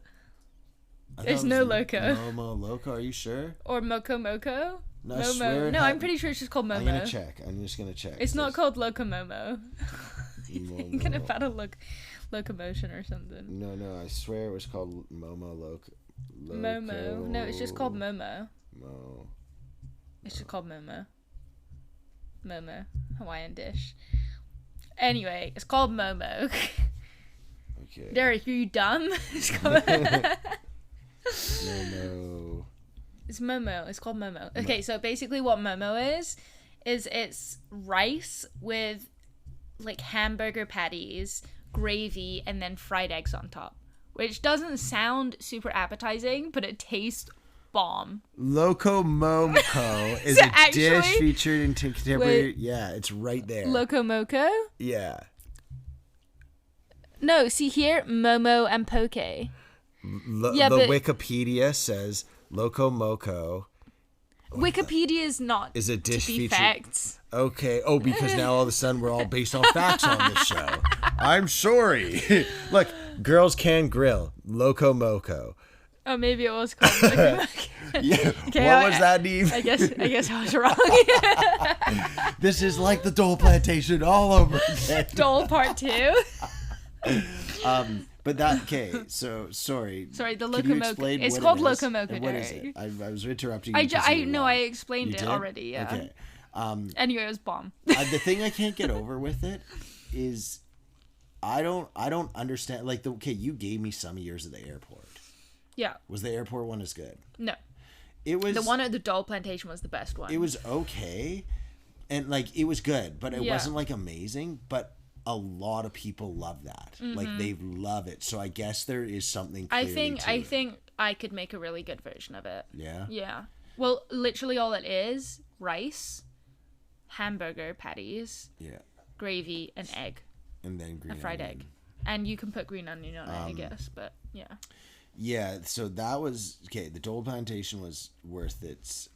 C: There's no Loco.
A: Momo Loco, are you sure?
C: Or Moco Moco?
A: No,
C: Momo.
A: I swear.
C: No, I'm pretty sure it's just called Momo.
A: I'm just gonna check.
C: It's not called Loco Momo. You're thinking about a locomotion or something.
A: No, I swear it was called Momo Loco.
C: Momo. No, it's just called Momo. It's just called Momo. Momo. Hawaiian dish. Anyway, it's called Momo.
A: Okay.
C: Derek, are you dumb? It's called
A: Momo.
C: It's Momo. It's called Momo. Okay, so basically what Momo is it's rice with like hamburger patties, gravy, and then fried eggs on top. Which doesn't sound super appetizing, but it tastes bomb.
A: Loco Moco is a dish featured in contemporary. Yeah, it's right there.
C: Loco Moco?
A: Yeah.
C: No, see here, Momo and Poke.
A: The Wikipedia says Loco Moco.
C: Wikipedia is not
A: is a dish
C: to be
A: featured.
C: Facts.
A: Okay. Oh, because now all of a sudden we're all based on facts on this show. I'm sorry. Look, girls can grill. Loco Moco.
C: Oh, maybe it was called Loco Moco.
A: Yeah. Okay, what was that, Neve?
C: I guess I was wrong.
A: This is like the Dole Plantation all over again.
C: Dole Part 2.
A: But that, okay, so sorry.
C: Sorry, the
A: Can you
C: Locomoco.
A: explain
C: It's
A: what
C: called
A: it is?
C: Locomoco
A: And what is
C: Dairy.
A: it? I was interrupting you. Because you were
C: No,
A: wrong.
C: I explained
A: You
C: it
A: did?
C: already. Yeah.
A: Okay.
C: Anyway, it was bomb.
A: The thing I can't get over with it is I don't understand. Like, okay, you gave me some years at the airport.
C: Yeah.
A: Was the airport one as good?
C: No.
A: It was
C: The one at the Doll Plantation was the best one.
A: It was okay, and like it was good, but it wasn't like amazing. But a lot of people love that. Like they love it. So I guess there is something.
C: I think I could make a really good version of it.
A: Yeah.
C: Yeah. Well, literally all it is: rice, hamburger patties, gravy, and egg.
A: And then green
C: a fried
A: onion.
C: egg. And you can put green onion on it, I guess. But yeah.
A: Yeah. So that was okay. The Dole Plantation was worth its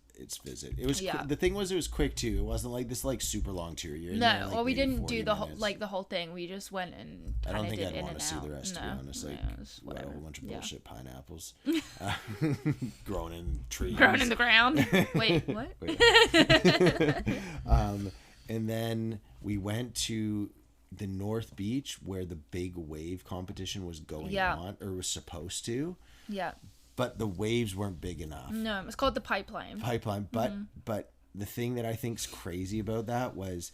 A: visit. It was the thing was it was quick too. It wasn't like this like super long tour. You're in there, like,
C: well, we didn't do the
A: minutes.
C: the whole thing. We just went and
A: I don't think
C: did
A: I'd want to see the rest. To be honest, like
C: whatever.
A: a whole bunch of bullshit pineapples growing in trees,
C: growing in the ground. Wait, what?
A: And then we went to the North Beach where the big wave competition was going on or was supposed to.
C: Yeah.
A: But the waves weren't big enough.
C: No, it was called the Pipeline.
A: But the thing that I think's crazy about that was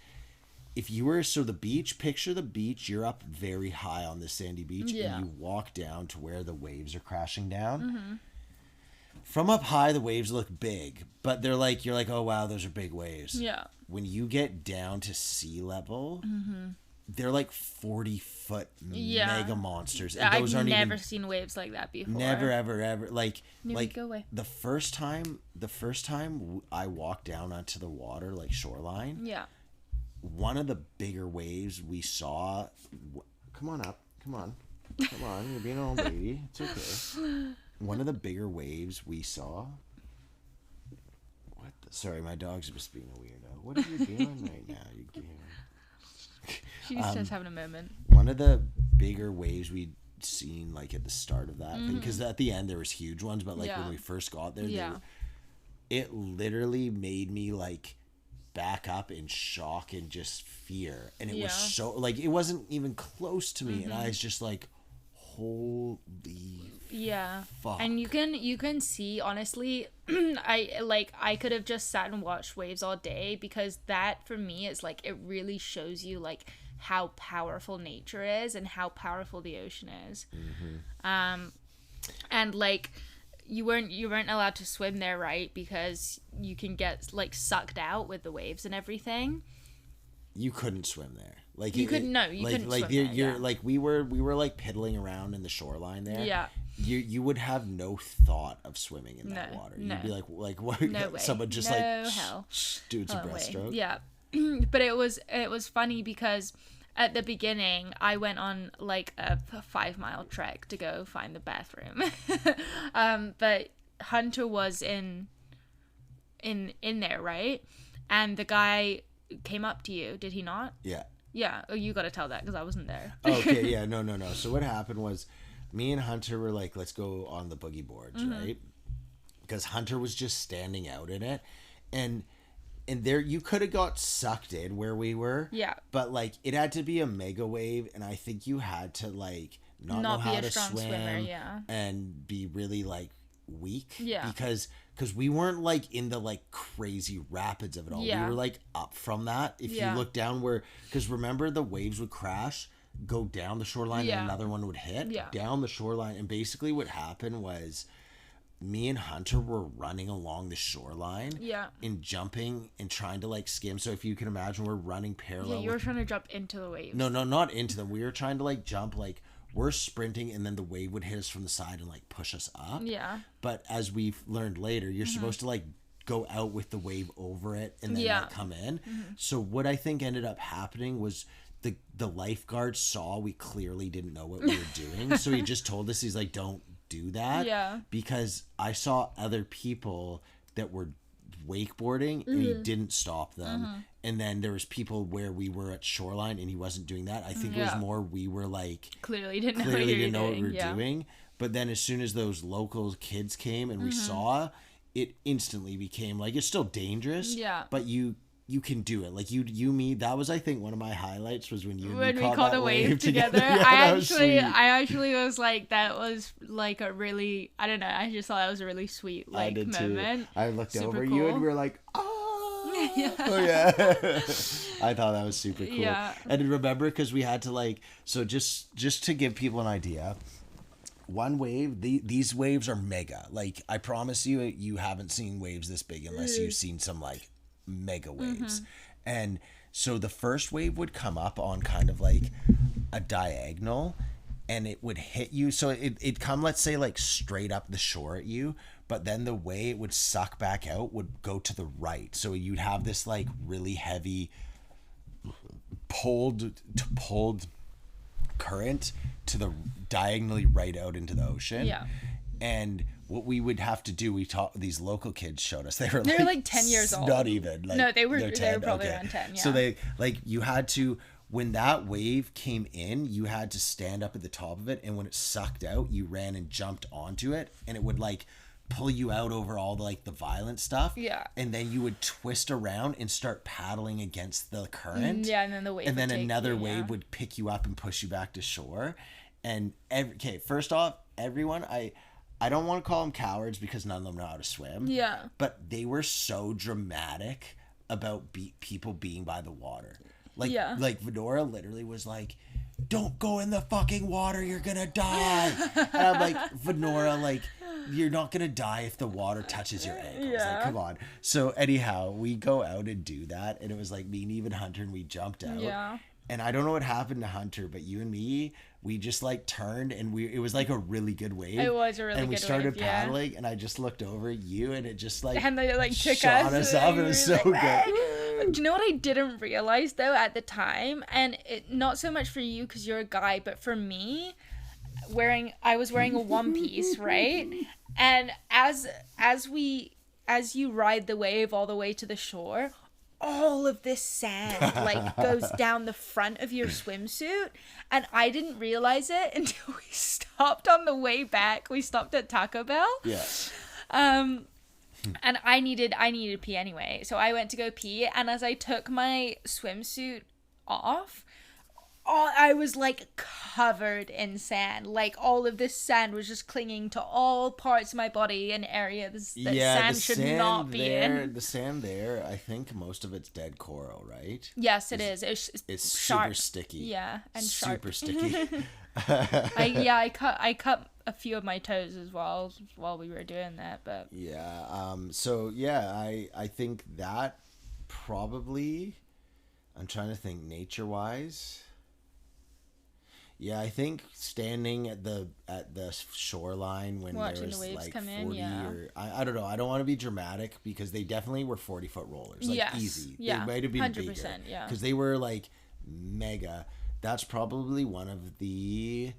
A: if you were picture the beach, you're up very high on the sandy beach and you walk down to where the waves are crashing down. From up high the waves look big, but you're like, oh wow, those are big waves.
C: Yeah.
A: When you get down to sea level, they're like 40-foot mega monsters. And those
C: I've
A: aren't
C: never seen waves like that before.
A: Never, ever. Like
C: go away.
A: the first time I walked down onto the water, like shoreline.
C: Yeah.
A: One of the bigger waves we saw. Come on up. Come on. You're being an old lady. It's okay. One of the bigger waves we saw. Sorry, my dog's just being a weirdo. What are you doing right now?
C: She's just having a moment.
A: One of the bigger waves we'd seen like at the start of that thing, because at the end there was huge ones, but like when we first got there, it literally made me like back up in shock and just fear, and it was so like it wasn't even close to me, and I was just like, holy fuck.
C: And you can see, honestly, I could have just sat and watched waves all day, because that for me is like, it really shows you like how powerful nature is and how powerful the ocean is. And like you weren't allowed to swim there, right? Because you can get like sucked out with the waves and everything.
A: You couldn't swim there. Like
C: you couldn't swim there,
A: like we were like piddling around in the shoreline there.
C: Yeah.
A: You would have no thought of swimming in that water. You'd be like what?
C: No way.
A: Someone just
C: hell.
A: Do it's a breaststroke.
C: Yeah. But it was funny because at the beginning I went on like a 5-mile trek to go find the bathroom. But Hunter was in there, right? And the guy came up to you, did he not?
A: Yeah.
C: Yeah. Oh, you got to tell that because I wasn't there.
A: Okay, yeah, no. So what happened was me and Hunter were like, let's go on the boogie boards, right? Because Hunter was just standing out in it. And there you could have got sucked in where we were.
C: Yeah.
A: But like it had to be a mega wave, and I think you had to like not know how to swim,
C: yeah.
A: and be really like weak.
C: Yeah.
A: Because we weren't like in the like crazy rapids of it all.
C: Yeah.
A: We were like up from that. If you look down because remember the waves would crash, go down the shoreline, and another one would hit down the shoreline. And basically what happened was me and Hunter were running along the shoreline and jumping and trying to like skim. So if you can imagine, we're running parallel.
C: Yeah, you were trying to jump into the waves.
A: No, not into them. We were trying to like jump, like we're sprinting, and then the wave would hit us from the side and like push us up.
C: Yeah.
A: But as we've learned later, you're supposed to like go out with the wave over it and then like come in. So what I think ended up happening was the lifeguard saw we clearly didn't know what we were doing. So he just told us, he's like, don't do that.
C: Yeah.
A: Because I saw other people that were wakeboarding and he didn't stop them. And then there was people where we were at shoreline and he wasn't doing that. I think it was more we were like
C: clearly didn't know what we were
A: doing. But then as soon as those local kids came and we saw, it instantly became like, it's still dangerous.
C: Yeah.
A: But you you can do it. Like me, that was, I think, one of my highlights was when
C: we caught a wave together.
A: Yeah,
C: I actually was like, that was like a really, I don't know, I just thought that was a really sweet like
A: I did
C: moment.
A: Too. I looked
C: Super
A: over
C: cool.
A: you and we were like, oh.
C: Yeah.
A: Oh yeah. I thought that was super cool.
C: Yeah.
A: And remember, because we had to like, so just to give people an idea, one wave, these waves are mega. Like, I promise you haven't seen waves this big unless you've seen some like mega waves. And so the first wave would come up on kind of like a diagonal, and it would hit you. So it'd come, let's say, like straight up the shore at you, but then the way it would suck back out would go to the right. So you'd have this like really heavy pulled current to the diagonally right out into the ocean.
C: Yeah.
A: And what we would have to do, these local kids showed us. They were
C: like 10 years old.
A: Not even. Like,
C: no, they were
A: 10,
C: probably around 10, yeah.
A: So they, like, you had to, when that wave came in, you had to stand up at the top of it, and when it sucked out, you ran and jumped onto it, and it would like pull you out over all the, like, the violent stuff.
C: Yeah.
A: And then you would twist around and start paddling against the current.
C: Yeah, and then the wave.
A: And then
C: would
A: another
C: take you,
A: wave would pick you up and push you back to shore. And first off, everyone, I don't want to call them cowards because none of them know how to swim.
C: Yeah.
A: But they were so dramatic about people being by the water. Like,
C: Yeah.
A: like Venora literally was like, "Don't go in the fucking water, you're gonna die." And I'm like, Venora, like, you're not gonna die if the water touches your ankles.
C: Yeah.
A: Like, come on. So anyhow, we go out and do that, and it was like me and even Hunter, and we jumped out.
C: Yeah.
A: And I don't know what happened to Hunter, but you and me, we just like turned, and it was like a really good wave.
C: It was a really good wave.
A: And we started paddling, and I just looked over at you, and it just like,
C: and they like took
A: shot us up. It was so good.
C: Do you know what I didn't realize though at the time, and not so much for you because you're a guy, but for me, I was wearing a one piece, right? And as you ride the wave all the way to the shore, all of this sand like goes down the front of your swimsuit, and I didn't realize it until we stopped on the way back. We stopped at Taco Bell.
A: Yeah.
C: And I needed to pee anyway, so I went to go pee, and as I took my swimsuit off, I was like covered in sand. Like all of this sand was just clinging to all parts of my body and areas that sand should not be in.
A: The sand there, I think most of it's dead coral, right?
C: Yes, it is.
A: It's
C: sharp.
A: super sticky.
C: Yeah, and
A: super
C: sharp.
A: sticky.
C: I cut a few of my toes as well while we were doing that, but
A: yeah. So yeah, I think that probably, I'm trying to think nature wise. Yeah, I think standing at the shoreline when
C: watching
A: there was
C: the waves
A: like
C: come
A: 40
C: in, yeah.
A: or I don't know. I don't want to be dramatic because they definitely were 40-foot rollers, like
C: yes,
A: easy.
C: yeah,
A: They might have been
C: 100%,
A: bigger,
C: yeah,
A: because they were like mega. That's probably one of the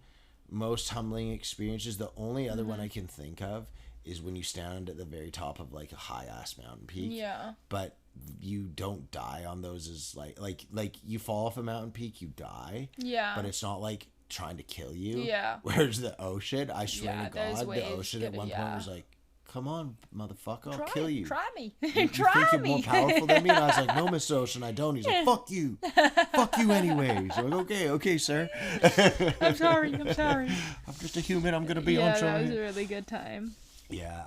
A: most humbling experiences. The only other one I can think of is when you stand at the very top of like a high ass mountain peak.
C: Yeah.
A: But you don't die on those as like you fall off a mountain peak, you die.
C: Yeah.
A: But it's not like trying to kill you.
C: Yeah.
A: Whereas the ocean, I swear to God,
C: those
A: the ocean at one point was like, "Come on, motherfucker, I'll kill you.
C: Try me.
A: You
C: Try
A: think you're
C: me.
A: more powerful than me?" And I was like, "No, Mr. Ocean, I don't." He's like, "Fuck you. Fuck you anyways." I'm like, okay, sir.
C: I'm sorry.
A: I'm just a human. I'm gonna be on
C: Yeah,
A: show.
C: that was a really good time.
A: Yeah,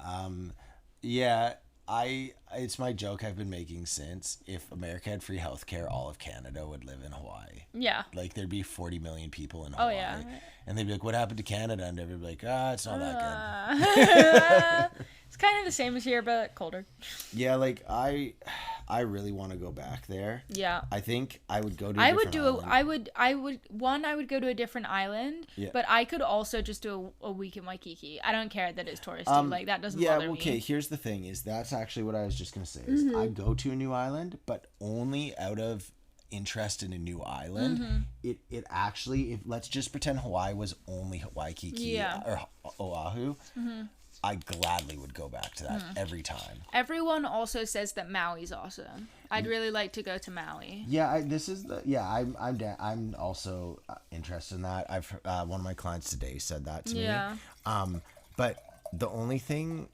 A: it's my joke I've been making since. If America had free healthcare, all of Canada would live in Hawaii.
C: Yeah.
A: Like there'd be 40 million people in Hawaii.
C: Oh yeah.
A: And they'd be like, "What happened to Canada?" And everybody'd be like, "It's not that good."
C: It's kind of the same as here, but colder.
A: Yeah, like I really want to go back there.
C: Yeah.
A: I think I would go to
C: I would go to a different island,
A: Yeah.
C: but I could also just do a week in Waikiki. I don't care that it's touristy. Like that doesn't bother me.
A: Okay, here's the thing is that's actually what I was just going to say is I'd go to a new island, but only out of interest in a new island. It actually, if let's just pretend Hawaii was only Waikiki or Oahu, I gladly would go back to that every time.
C: Everyone also says that Maui's awesome. I'd really like to go to Maui.
A: Yeah, I'm also interested in that. I've one of my clients today said that to me. But the only thing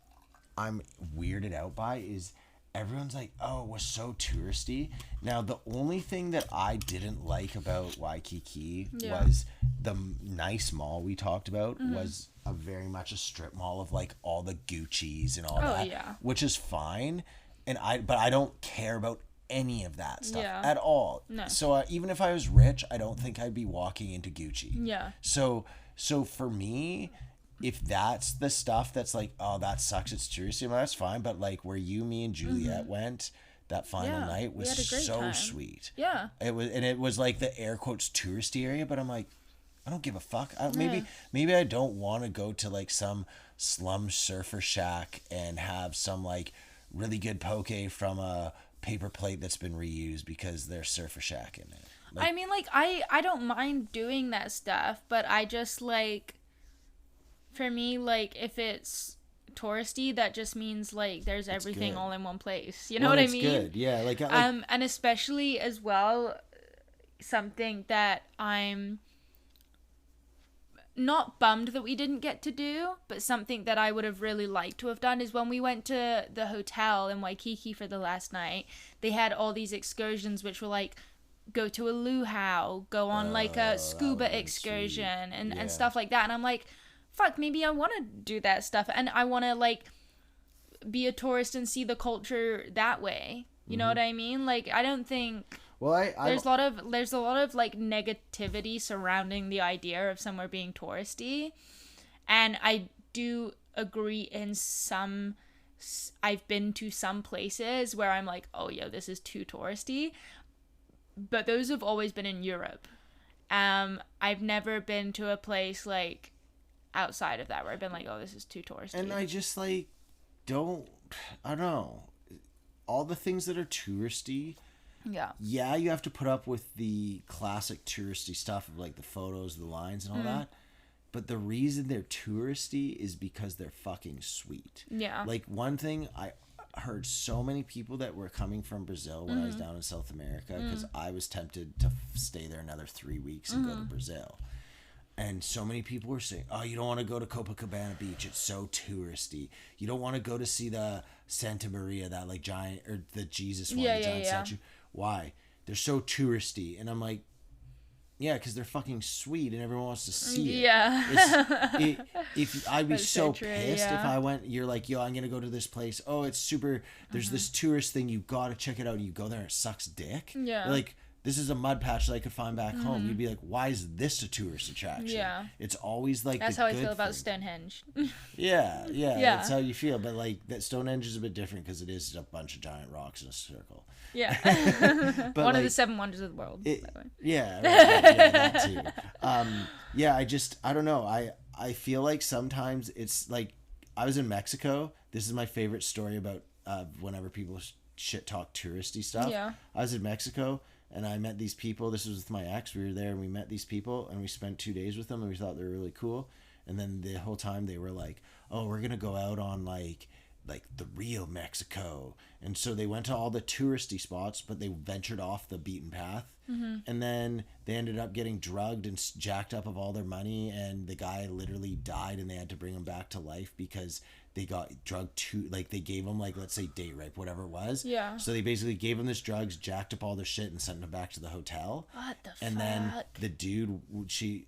A: I'm weirded out by is everyone's like, oh, it was so touristy. Now, the only thing that I didn't like about Waikiki was the nice mall we talked about was a very much a strip mall of like all the Gucci's and all that, which is fine. But I don't care about any of that stuff at all. No. So even if I was rich, I don't think I'd be walking into Gucci. Yeah. So for me, if that's the stuff that's like, oh, that sucks, it's touristy, well, that's fine. But like where me and Juliet went that final night was so time. Sweet. Yeah. It was like the air quotes touristy area, but I'm like, I don't give a fuck. Maybe I don't want to go to like some slum surfer shack and have some like really good poke from a paper plate that's been reused because there's surfer shack in it. Like,
C: I mean, like I don't mind doing that stuff, but I just like, for me, like if it's touristy, that just means like there's everything all in one place. You know what I mean? Good, yeah. Like and especially as well, something that I'm not bummed that we didn't get to do, but something that I would have really liked to have done is when we went to the hotel in Waikiki for the last night, they had all these excursions which were like, go to a luau, go on like a scuba excursion and stuff like that. And I'm like, fuck, maybe I want to do that stuff. And I want to like be a tourist and see the culture that way. You know what I mean? Like, I don't think... Well, there's a lot of like negativity surrounding the idea of somewhere being touristy, and I do agree in some. I've been to some places where I'm like, oh, yo, this is too touristy, but those have always been in Europe. I've never been to a place like outside of that where I've been like, oh, this is too touristy.
A: And I just like don't. I don't know. All the things that are touristy. Yeah, you have to put up with the classic touristy stuff of like the photos, the lines, and all that. But the reason they're touristy is because they're fucking sweet. Yeah. Like one thing, I heard so many people that were coming from Brazil when I was down in South America because I was tempted to stay there another 3 weeks and go to Brazil. And so many people were saying, oh, you don't want to go to Copacabana Beach. It's so touristy. You don't want to go to see the Santa Maria, that like giant, or the Jesus one, the giant statue. Why? They're so touristy. And I'm like, yeah, because they're fucking sweet and everyone wants to see it. Yeah. I'd be so pissed if I went, you're like, yo, I'm going to go to this place. Oh, it's super. There's this tourist thing. You got to check it out. And you go there and it sucks dick. Yeah. You're like, this is a mud patch that I could find back home. You'd be like, why is this a tourist attraction? Yeah. It's always like
C: that's how I feel about Stonehenge.
A: Yeah. That's how you feel. But like that Stonehenge is a bit different because it is a bunch of giant rocks in a circle. Yeah.
C: But one of the 7 wonders of the world, by the way.
A: Yeah, that too. I don't know. I feel like sometimes it's like, I was in Mexico. This is my favorite story about whenever people shit talk touristy stuff. Yeah. I was in Mexico. And I met these people. This was with my ex. We were there and we met these people and we spent 2 days with them and we thought they were really cool. And then the whole time they were like, oh, we're going to go out on like the real Mexico. And so they went to all the touristy spots, but they ventured off the beaten path. And then they ended up getting drugged and jacked up of all their money. And the guy literally died and they had to bring him back to life because they got drugged like they gave him like, let's say date rape, whatever it was. Yeah. So they basically gave him this drugs, jacked up all their shit and sent him back to the hotel. What the fuck? And then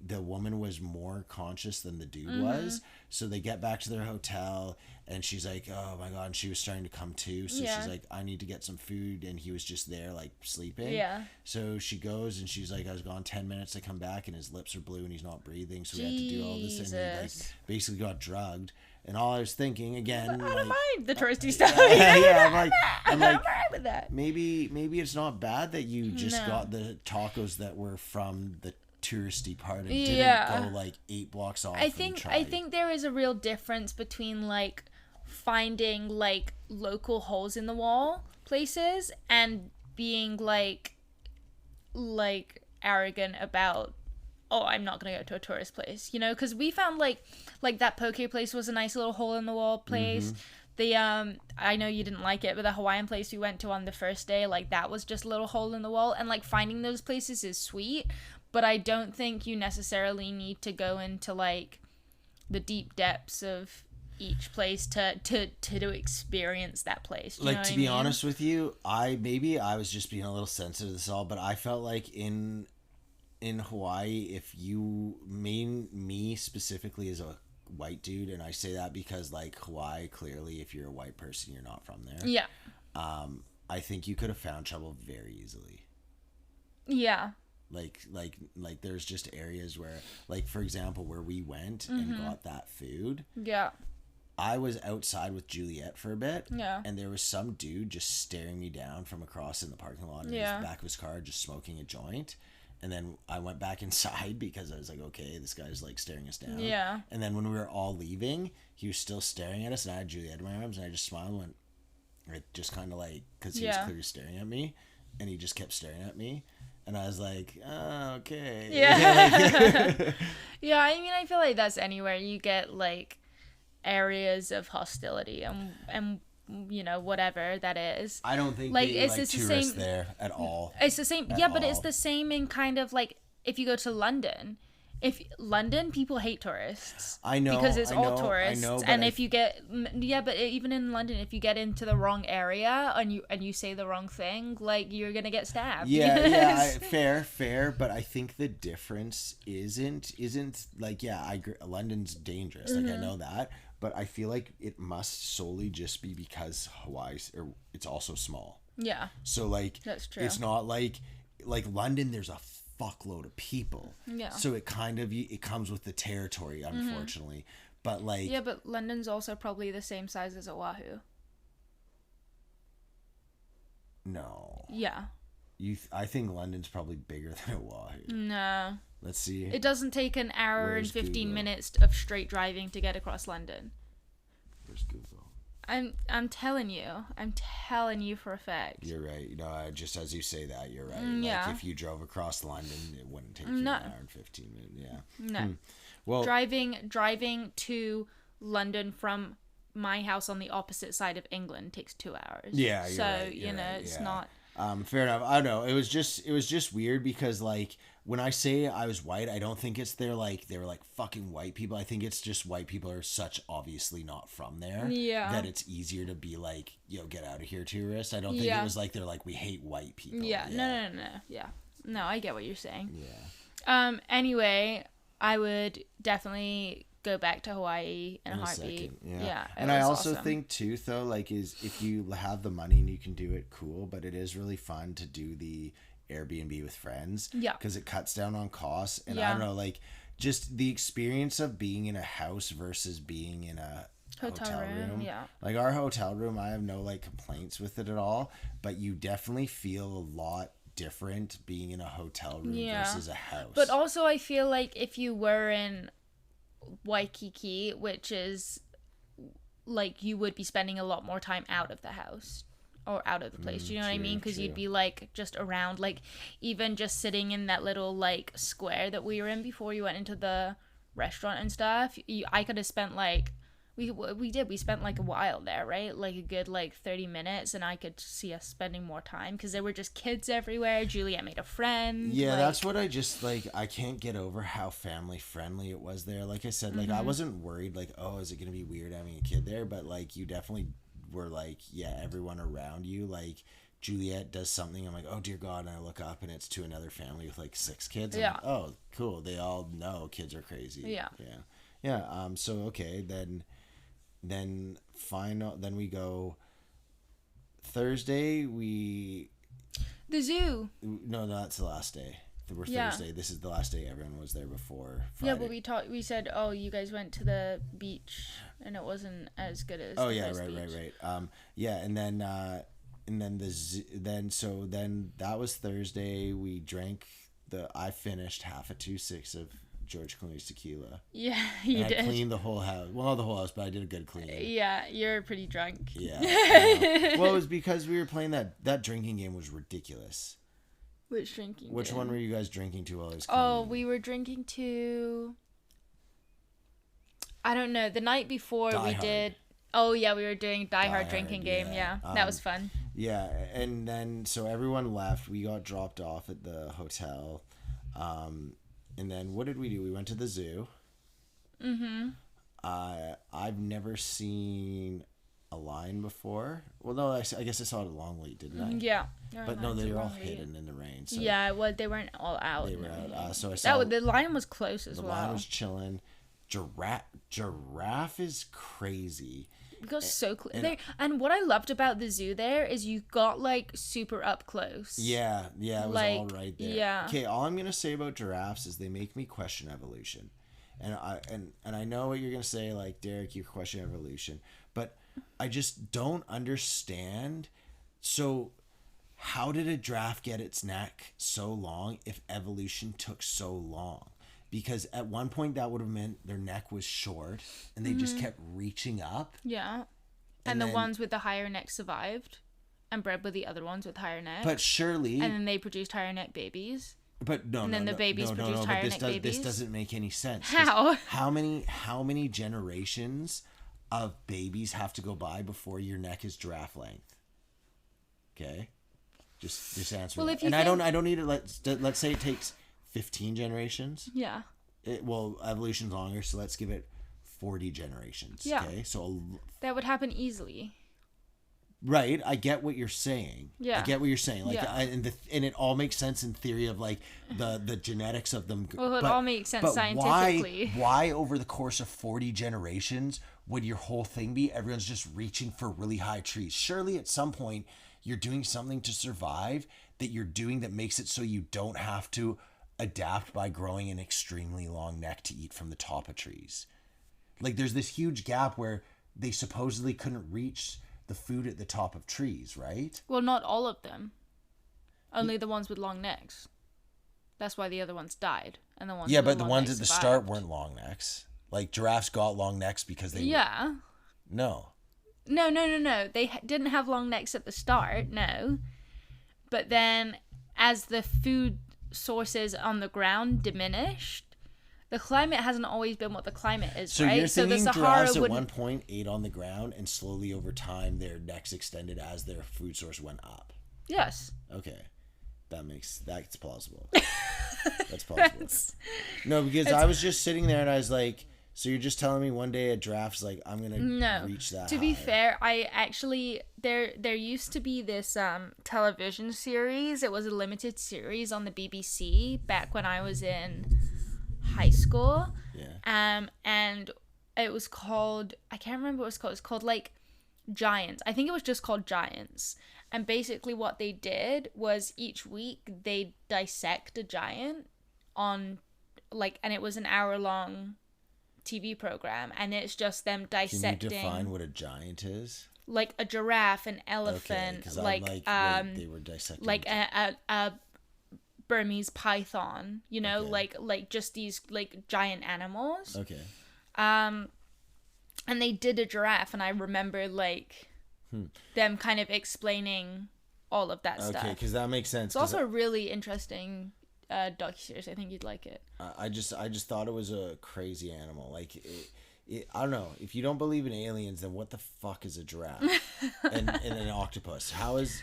A: the woman was more conscious than the dude was. So they get back to their hotel and she's like, oh my God. And she was starting to come to. So she's like, I need to get some food. And he was just there like sleeping. Yeah. So she goes and she's like, I was gone 10 minutes to come back and his lips are blue and he's not breathing. So we had to do all this and he like basically got drugged. And all I was thinking again, I don't mind
C: the touristy stuff.
A: I'm like, with that. Maybe it's not bad that you just got the tacos that were from the touristy part and didn't go like 8 blocks off.
C: I think there is a real difference between like finding like local holes in the wall places and being like arrogant about, oh, I'm not gonna go to a tourist place, you know, because we found like that poke place was a nice little hole in the wall place. The I know you didn't like it, but the Hawaiian place we went to on the first day, like that was just a little hole in the wall. And like finding those places is sweet, but I don't think you necessarily need to go into like the deep depths of each place to experience that place. Do you
A: like,
C: know
A: to
C: what
A: be
C: I mean?
A: honest with you, I was just being a little sensitive to this all, but I felt like in Hawaii, if you mean me specifically as a white dude, and I say that because like Hawaii, clearly if you're a white person, you're not from there.
C: Yeah.
A: I think you could have found trouble very easily.
C: Yeah.
A: Like there's just areas where, like, for example, where we went and got that food.
C: Yeah.
A: I was outside with Juliet for a bit.
C: Yeah.
A: And there was some dude just staring me down from across in the parking lot in the back of his car, just smoking a joint. And then I went back inside because I was like, okay, this guy's like staring us down.
C: Yeah.
A: And then when we were all leaving, he was still staring at us, and I had Juliet in my arms, and I just smiled and went, it just kind of like, because he was clearly staring at me, and he just kept staring at me. And I was like, oh, okay.
C: Yeah. Yeah, I mean, I feel like that's anywhere you get, like, areas of hostility and you know, whatever that is.
A: I don't think
C: like,
A: they
C: it's
A: like
C: the
A: tourists
C: same,
A: there at all.
C: It's the same. Yeah, but it's the same in kind of, like, if you go to London. If London, people hate tourists.
A: I know.
C: Because it's all
A: I
C: tourists.
A: know,
C: and if you get, yeah, but even in London, if you get into the wrong area and you say the wrong thing, like, you're going to get stabbed.
A: Yeah, fair. But I think the difference isn't like, yeah, I agree, London's dangerous. Like, I know that. But I feel like it must solely just be because it's also small.
C: Yeah.
A: So, like,
C: that's true.
A: It's not like London, there's a fuckload of people.
C: Yeah.
A: So it comes with the territory, unfortunately. But like,
C: yeah, but London's also probably the same size as Oahu.
A: No.
C: Yeah.
A: I think London's probably bigger than Oahu.
C: No.
A: Let's see.
C: It doesn't take an hour
A: Where's
C: and 15
A: Google?
C: minutes of straight driving to get across London.
A: Where's Google?
C: I'm telling you for a fact.
A: You're right. You know, just as you say that, you're right.
C: Yeah.
A: Like, if you drove across London, it wouldn't take you an hour and 15 minutes. Yeah.
C: No.
A: Well,
C: Driving to London from my house on the opposite side of England takes 2 hours.
A: Yeah, you're
C: so
A: right,
C: you know,
A: right,
C: it's
A: yeah.
C: not.
A: Fair enough. I don't know. It was just weird because, like, when I say I was white, I don't think it's they were like fucking white people. I think it's just white people are such obviously not from there.
C: Yeah.
A: That it's easier to be like, yo, get out of here, tourist. I don't think it was like they're like, we hate white people.
C: Yeah. No. Yeah. No, I get what you're saying.
A: Yeah.
C: Anyway, I would definitely go back to Hawaii in a heartbeat. Yeah.
A: And I also think too, though, like, is if you have the money and you can do it, cool. But it is really fun to do the Airbnb with friends.
C: Yeah.
A: Because it cuts down on costs. And I
C: Yeah.
A: don't know, like, just the experience of being in a house versus being in a hotel room.
C: Yeah.
A: Like, our hotel room, I have no like complaints with it at all. But you definitely feel a lot different being in a hotel room versus a house.
C: But also, I feel like if you were in Waikiki, which is like, you would be spending a lot more time out of the house or out of the place. Do you know what I mean? Because you'd be like just around, like, even just sitting in that little like square that we were in before you went into the restaurant and stuff. I could have spent like we spent like a while there, right? Like a good like 30 minutes, and I could see us spending more time because there were just kids everywhere. Juliet made a friend.
A: Yeah,
C: like,
A: that's what I just like. I can't get over how family friendly it was there. Like I said, like I wasn't worried like, oh, is it gonna be weird having a kid there? But like, you definitely were like, yeah, everyone around you, like, Juliet does something, I'm like, oh dear God, and I look up and it's to another family with like 6 kids. I'm like, oh, cool. They all know kids are crazy. Yeah. So okay, then we go Thursday.
C: the zoo.
A: No, that's the last day. We're Thursday. This is the last day everyone was there before Friday.
C: Yeah, but we said, oh, you guys went to the beach and it wasn't as good as
A: right. Yeah, and then that was Thursday. We drank I finished half a 2.6 of George Clooney's tequila.
C: Yeah, you did.
A: I cleaned the whole house. Well, not the whole house, but I did a good cleaning.
C: Yeah, you're pretty drunk.
A: Yeah. Well, it was because we were playing that drinking game was ridiculous.
C: Which drinking
A: Which
C: game?
A: one were you guys drinking to while I was cleaning?
C: Oh, we were drinking to... I don't know. The night before
A: Die
C: we
A: Hard.
C: did... Oh, yeah, we were doing Die Hard
A: Hard,
C: drinking game. Yeah, that was fun.
A: Yeah, and then so everyone left. We got dropped off at the hotel. And then what did we do? We went to the zoo. I've never seen a lion before. Well, no, I guess I saw it at Longleat, didn't I?
C: Yeah.
A: But no, they were all hidden in the rain. So
C: yeah, well, they weren't all out.
A: they were out. So I saw
C: the lion was close as
A: the
C: well.
A: lion was chilling. Giraffe is crazy.
C: Because so close. And what I loved about the zoo there is you got like super up close.
A: Yeah, it was
C: like,
A: all right there.
C: Yeah.
A: Okay, all I'm gonna say about giraffes is they make me question evolution, and I know what you're gonna say, like Derek, you question evolution, but I just don't understand. So, how did a giraffe get its neck so long if evolution took so long? Because at one point that would have meant their neck was short and they just kept reaching up.
C: Yeah. And the ones with the higher neck survived and bred with the other ones with higher neck.
A: But surely...
C: And then they produced higher neck babies.
A: But no,
C: and then the babies produced higher neck babies.
A: This doesn't make any sense.
C: How?
A: How many generations of babies have to go by before your neck is giraffe length? Okay? Just answer that. And I don't need it. Let's say it takes 15 generations.
C: Yeah.
A: Evolution's longer, so let's give it 40 generations.
C: Yeah.
A: Okay, so
C: that would happen easily.
A: Right, I get what you're saying.
C: Yeah.
A: I get what you're saying. Like,
C: yeah.
A: And it all makes sense in theory of like the genetics of them.
C: Well, it all makes sense scientifically.
A: Why over the course of 40 generations would your whole thing be everyone's just reaching for really high trees? Surely at some point you're doing something to survive that you're doing that makes it so you don't have to adapt by growing an extremely long neck to eat from the top of trees. Like there's this huge gap where they supposedly couldn't reach the food at the top of trees, right?
C: Well, not all of them. Only the ones with long necks. That's why the other ones died. And the ones
A: but the ones at the start weren't long necks. Like giraffes got long necks because they No.
C: They didn't have long necks at the start, no. But then as the food sources on the ground diminished, the climate hasn't always been what the climate is,
A: so
C: right?
A: You're
C: so the
A: Sahara giraffes at one point ate on the ground and slowly over time their necks extended as their food source went up.
C: Yes.
A: Okay. That's plausible. That's plausible. No, because I was just sitting there and I was like, so you're just telling me one day a giraffe's like, I'm gonna reach that.
C: To be fair, I actually there used to be this television series. It was a limited series on the BBC back when I was in high school.
A: Yeah.
C: And it was called, I can't remember what it was called. It's called like Giants. I think it was just called Giants. And basically what they did was each week they dissect a giant on like, and it was an hour-long TV program, and it's just them dissecting.
A: Can you define what a giant is?
C: Like a giraffe, an elephant,
A: they were dissecting
C: like a Burmese python, like just these like giant animals.
A: Okay.
C: And they did a giraffe, and I remember like them kind of explaining all of that stuff.
A: Okay, because that makes sense.
C: It's also a really interesting docuseries. I think you'd like it.
A: I just thought it was a crazy animal. Like, I don't know. If you don't believe in aliens, then what the fuck is a giraffe and an octopus? How is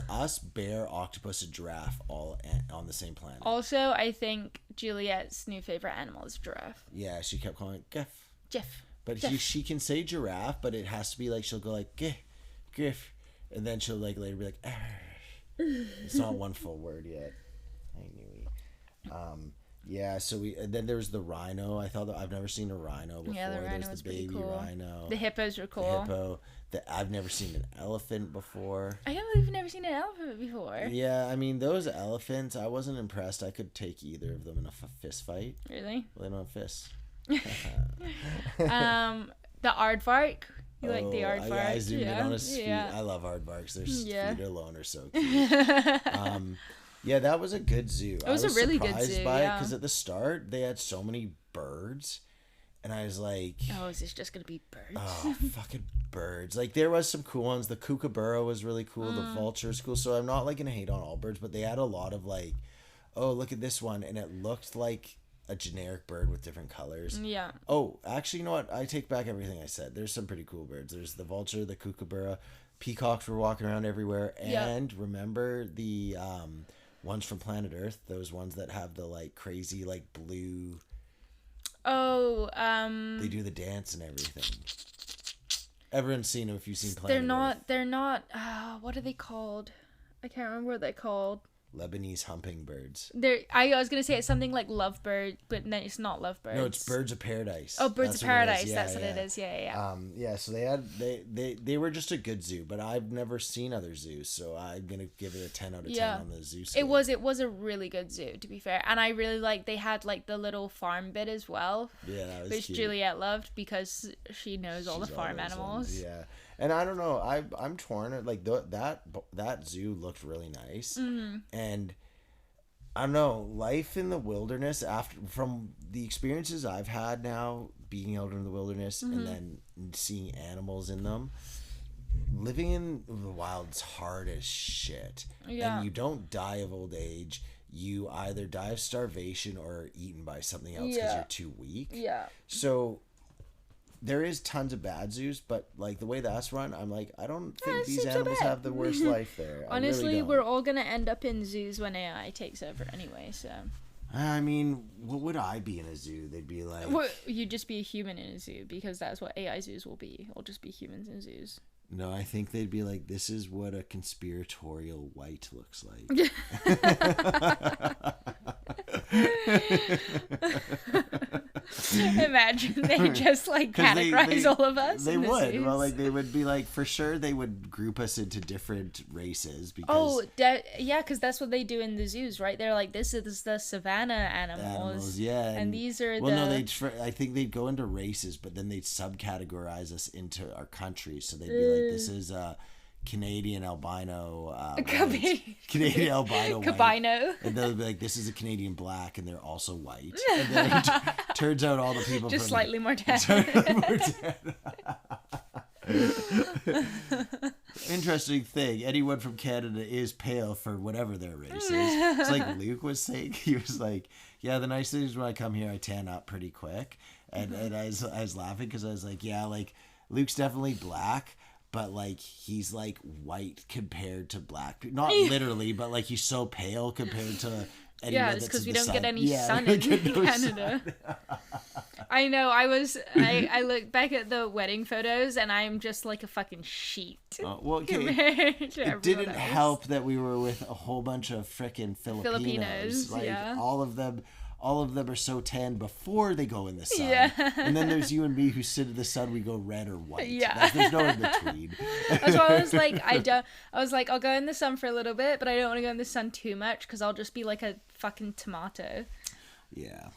A: us, bear, octopus, and giraffe all on the same planet?
C: Also, I think Juliet's new favorite animal is giraffe.
A: Yeah, she kept calling it
C: Jeff.
A: But she can say giraffe, but it has to be like she'll go like Giff, and then she'll like later be like. It's not one full word yet. I knew. So then there was the rhino. I've never seen a rhino before.
C: Yeah, the rhino was pretty cool.
A: Rhino.
C: The hippos were cool.
A: I've never seen an elephant before.
C: I can't believe you've never seen an elephant before.
A: Yeah, I mean those elephants, I wasn't impressed. I could take either of them in a fist fight.
C: Really?
A: Well, they don't have fists.
C: The aardvark. You like the aardvark?
A: I zoomed in on his feet. I love aardvarks. Their feet alone are so cute. Yeah, that was a good zoo.
C: It was a really good zoo,
A: because at the start they had so many birds, and I was like,
C: "Oh, is this just gonna be birds?"
A: Oh, fucking birds! Like there was some cool ones. The kookaburra was really cool. The vulture was cool. So I'm not like gonna hate on all birds, but they had a lot of like, oh, look at this one, and it looked like a generic bird with different colors.
C: Yeah.
A: Oh, actually, you know what? I take back everything I said. There's some pretty cool birds. There's the vulture, the kookaburra, peacocks were walking around everywhere, and remember the ones from Planet Earth, those ones that have the like crazy like blue
C: Oh,
A: They do the dance and everything. Everyone's seen them if you've seen Planet Earth.
C: They're not, what are they called? I can't remember what they're called.
A: Lebanese hummingbirds.
C: I was gonna say it's something like lovebird, but no, it's not lovebirds.
A: No, it's birds of paradise.
C: Oh, birds of paradise. That's what it is. Yeah.
A: So they were just a good zoo, but I've never seen other zoos, so I'm gonna give it a 10 out of 10 on the zoo scale.
C: It was a really good zoo, to be fair, and I really they had like the little farm bit as well.
A: Yeah, that was
C: which
A: cute.
C: Juliet loved because she knows all the farm animals.
A: Yeah. And I don't know, I'm torn. Like that zoo looked really nice, and I don't know, life in the wilderness from the experiences I've had now being out in the wilderness and then seeing animals in them. Living in the wild's hard as shit, and you don't die of old age. You either die of starvation or are eaten by something else because you're too weak.
C: Yeah.
A: So. There is tons of bad zoos, but like the way that's run, I'm like, I don't think these animals have the worst life there.
C: Honestly,
A: really
C: we're all gonna end up in zoos when AI takes over anyway. So.
A: I mean, what would I be in a zoo? They'd be like,
C: well, you'd just be a human in a zoo because that's what AI zoos will be. It'll just be humans in zoos.
A: No, I think they'd be like, this is what a conspiratorial white looks like.
C: Imagine they just like categorize all of us.
A: They would.
C: Zoos.
A: Well, like they would be like, for sure they would group us into different races because.
C: Because that's what they do in the zoos, right? They're like, this is the savannah animals.
A: Yeah,
C: and these are
A: I think they'd go into races, but then they'd subcategorize us into our countries. So they'd be like, this is Canadian albino Canadian albino white. And they'll be like, this is a Canadian black, and they're also white. And then it turns out all the people
C: just slightly more tan.
A: Interesting thing, anyone from Canada is pale for whatever their race is. It's like Luke was saying, he was like, yeah, the nice thing is when I come here I tan up pretty quick, and I was laughing because I was like, yeah, like Luke's definitely black, but like he's like white compared to black, not literally, but like he's so pale compared to anyone
C: it's because we don't get any
A: sun
C: sun in Canada. I know. I look back at the wedding photos and I'm just like a fucking sheet.
A: Well, okay. It didn't help that we were with a whole bunch of frickin' Filipinos. Like all of them are so tan before they go in the sun. Yeah. And then there's you and me who sit in the sun, we go red or white. Yeah. There's no in between.
C: That's why I was like, I'll go in the sun for a little bit, but I don't want to go in the sun too much because I'll just be like a fucking tomato.
A: Yeah.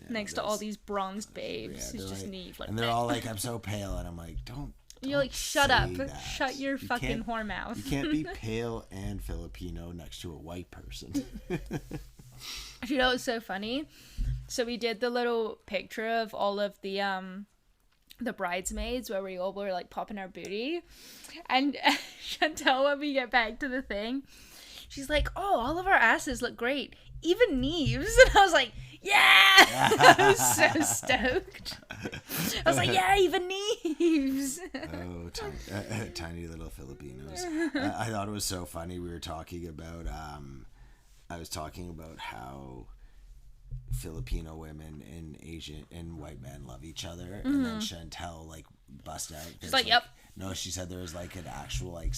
C: Next to all these bronzed babes who just need like.
A: And they're all like, I'm so pale, and I'm like, don't.
C: You're like, shut up, shut your fucking whore mouth.
A: You can't be pale and Filipino next to a white person.
C: You know, it's so funny. So we did the little picture of all of the bridesmaids where we all were like popping our booty, and Chantel, when we get back to the thing, she's like, "Oh, all of our asses look great, even Neve's," and I was like, "Yeah!" I was so stoked. I was like, "Yeah, even Neve's."
A: Oh, tiny little Filipinos. I thought it was so funny. We were talking about. I was talking about how Filipino women and Asian and white men love each other, and then Chantel like bust out.
C: She's like, "Yep."
A: No, she said there was like an actual like.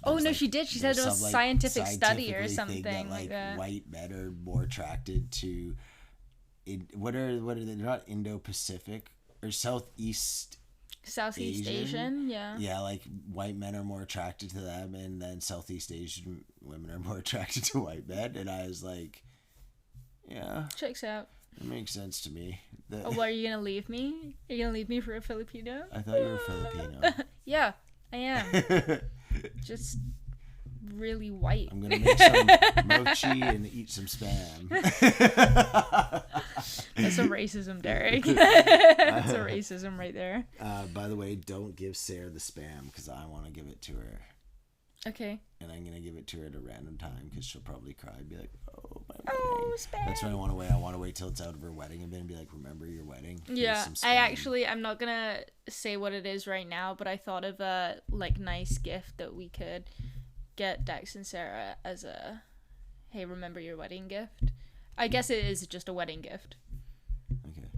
C: Oh no, she did. She said it was a scientific study or something
A: that,
C: like that.
A: White men are more attracted to. What are they? They're not Indo-Pacific or Southeast
C: Asian, yeah.
A: Yeah, like white men are more attracted to them, and then Southeast Asian women are more attracted to white men. And I was like, yeah,
C: checks out.
A: It makes sense to me.
C: What, are you gonna leave me? Are you gonna leave me for a Filipino?
A: I thought you were Filipino.
C: Yeah, I am. Just really white.
A: I'm gonna make some mochi and eat some spam.
C: That's some racism, Derek. That's a racism right there.
A: By the way, don't give Sarah the spam because I want to give it to her.
C: Okay.
A: And I'm gonna give it to her at a random time because she'll probably cry and be like, "Oh, my wedding."
C: Oh, spam.
A: That's why I want to wait. I want to wait till it's out of her wedding and then be like, "Remember your wedding?"
C: Yeah. I'm not gonna say what it is right now, but I thought of a like nice gift that we could get Dex and Sarah as a, hey, remember your wedding gift. I guess it is just a wedding gift.
A: Okay.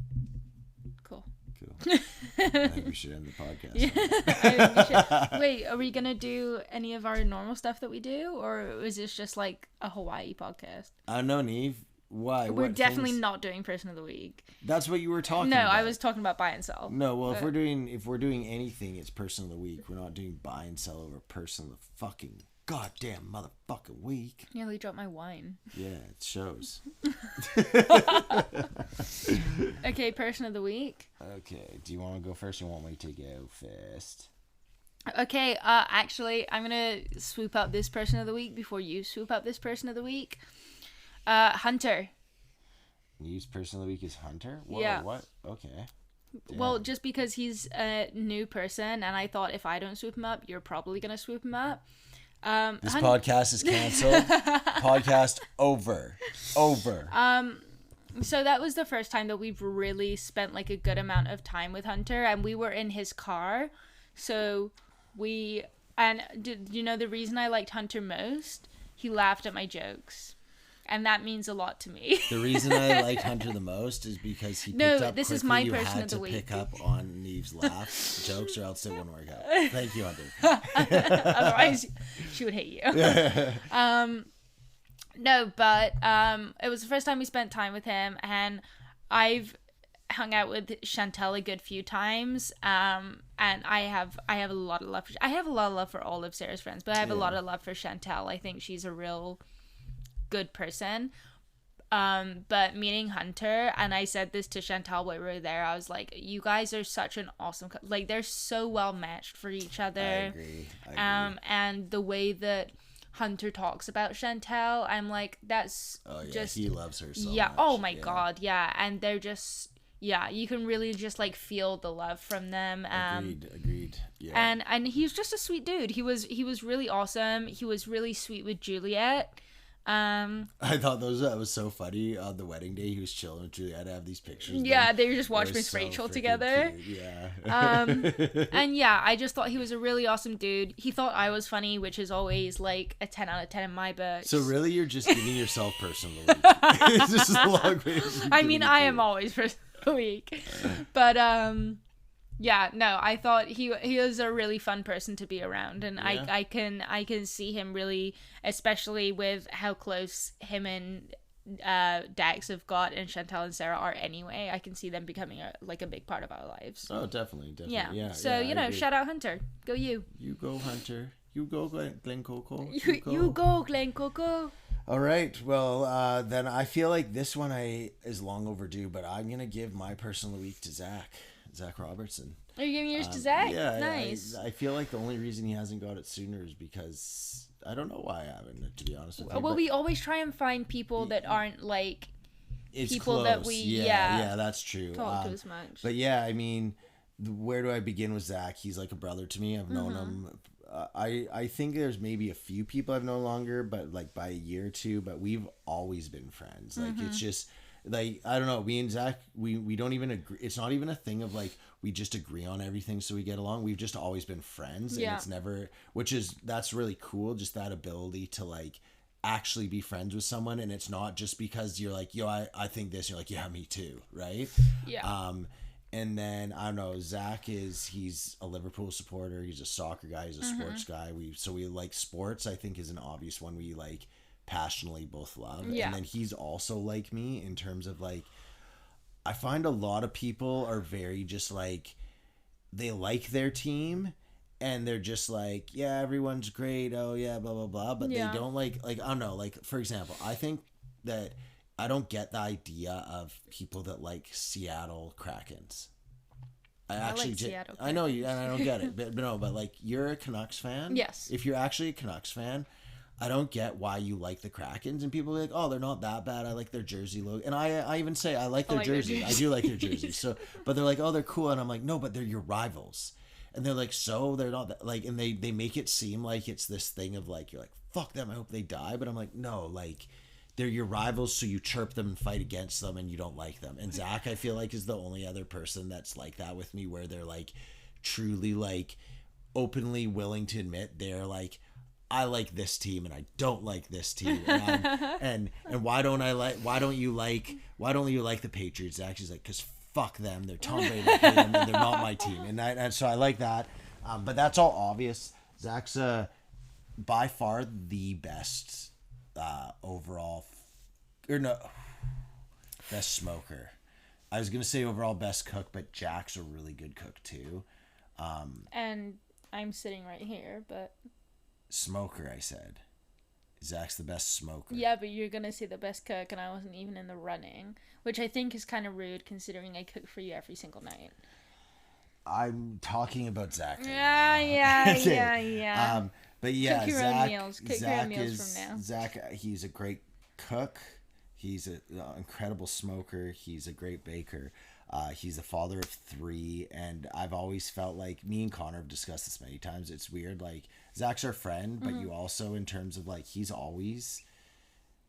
A: I think we should end the podcast.
C: Yeah. I think we should. Wait, are we gonna do any of our normal stuff that we do, or is this just like a Hawaii podcast?
A: I don't know, Neve. Why?
C: We're
A: What
C: definitely
A: things?
C: not doing person of the week.
A: That's what you were talking
C: No,
A: about.
C: I was talking about buy and sell.
A: No, well, if we're doing anything, it's person of the week. We're not doing buy and sell over person of the fucking goddamn motherfucking week.
C: Nearly dropped my wine.
A: Yeah, it shows.
C: Okay, person of the week.
A: Okay, do you want to go first or you want me to go first?
C: Okay, actually, I'm gonna swoop up this person of the week before you swoop up this person of the week. Hunter.
A: News person of the week is Hunter? Whoa,
C: Yeah.
A: What? Okay. Damn.
C: Well, just because he's a new person, and I thought if I don't swoop him up, you're probably gonna swoop him up.
A: This podcast is canceled. Podcast over.
C: So that was the first time that we've really spent like a good amount of time with Hunter, and we were in his car. So you know the reason I liked Hunter most? He laughed at my jokes. And that means a lot to me.
A: The reason I liked Hunter the most is because he picked up
C: this
A: quickly.
C: is my
A: You
C: person
A: had
C: of the
A: to
C: week.
A: pick up on Neve's laugh jokes or else it wouldn't work out. Thank you, Hunter.
C: Otherwise, she would hate you. No, but it was the first time we spent time with him, and I've hung out with Chantel a good few times. And I have a lot of love. I have a lot of love for all of Sarah's friends, but I have a lot of love for Chantel. I think she's a real good person. But meeting Hunter, and I said this to Chantal while we were there, I was like, you guys are such an awesome like they're so well matched for each other.
A: I agree.
C: And the way that Hunter talks about Chantal, I'm like, that's just
A: he loves her so
C: yeah
A: much.
C: Oh my god, yeah. And they're just you can really just like feel the love from them.
A: Agreed. Yeah.
C: And he's just a sweet dude. He was really awesome. He was really sweet with Juliet.
A: I thought that was so funny. On the wedding day, he was chilling with Juliet. I have these pictures.
C: Yeah, they were just watching Miss Rachel together.
A: Cute. Yeah.
C: And yeah, I just thought he was a really awesome dude. He thought I was funny, which is always like a 10 out of 10 in my book.
A: So really, you're just giving yourself person of the week. This is a long way.
C: I mean, I am always person of the week, but yeah, no, I thought he was a really fun person to be around, and yeah. I can see him really, especially with how close him and Dax have got, and Chantal and Sarah are anyway. I can see them becoming a big part of our lives.
A: Oh, definitely.
C: Yeah. So shout out Hunter. Go you.
A: You go Hunter. You go Glen Coco.
C: You go Glen Coco.
A: All right. Well, then I feel like this one is long overdue, but I'm gonna give my person of the week to Zach Robertson.
C: Are you giving yours to Zach?
A: Yeah,
C: nice.
A: I feel like the only reason he hasn't got it sooner is because I don't know why I haven't, to be honest with you.
C: Well, we always try and find people that aren't like people
A: close.
C: that we
A: yeah, that's true.
C: Talk to as much.
A: But yeah, I mean, where do I begin with Zach? He's like a brother to me. I've known him. I think there's maybe a few people I've known longer, but like by a year or two. But we've always been friends. Like it's just. Like, I don't know, me and Zach, we don't even agree. It's not even a thing of like, we just agree on everything so we get along. We've just always been friends. And it's never, that's really cool. Just that ability to like actually be friends with someone. And it's not just because you're like, yo, I think this. You're like, yeah, me too. Right.
C: Yeah.
A: And then I don't know, Zach he's a Liverpool supporter. He's a soccer guy. He's a sports guy. We like sports, I think is an obvious one we like passionately both love. And then he's also like me in terms of like, I find a lot of people are very just like, they like their team and they're just like, yeah, everyone's great, oh yeah, blah blah blah, but they don't like I don't know, like for example, I think that I don't get the idea of people that like Seattle Krakens. I like Seattle Krakens. I know you, and I don't get it, but like you're a Canucks fan.
C: Yes.
A: If you're actually a Canucks fan, I don't get why you like the Krakens, and people are like, oh, they're not that bad. I like their jersey logo. And I even say I like their jersey. I do like their jersey. So, but they're like, oh, they're cool. And I'm like, no, but they're your rivals. And they're like, so they're not that, like, and they make it seem like it's this thing of like, you're like, fuck them, I hope they die. But I'm like, no, like, they're your rivals, so you chirp them and fight against them and you don't like them. And Zach, I feel like, is the only other person that's like that with me, where they're like truly like openly willing to admit they're like, I like this team and I don't like this team, and why don't you like the Patriots? Zach, she's like, because fuck them. They're Tom Brady. I hate them, and they're not my team. And so I like that. But that's all obvious. Zach's by far the best overall, best smoker. I was gonna say overall best cook, but Jack's a really good cook too.
B: And I'm sitting right here, but
A: smoker, I said. Zach's the best smoker.
B: Yeah, but you're gonna say the best cook, and I wasn't even in the running, which I think is kind of rude considering I cook for you every single night.
A: I'm talking about Zach. Right
B: Yeah.
A: But yeah,
B: cook your
A: Zach,
B: own meals. Cook
A: Zach
B: your own meals
A: is,
B: from now.
A: Zach, he's a great cook. He's an incredible smoker. He's a great baker. He's a father of 3, and I've always felt like, me and Connor have discussed this many times. It's weird, like Zach's our friend, but you also, in terms of like, he's always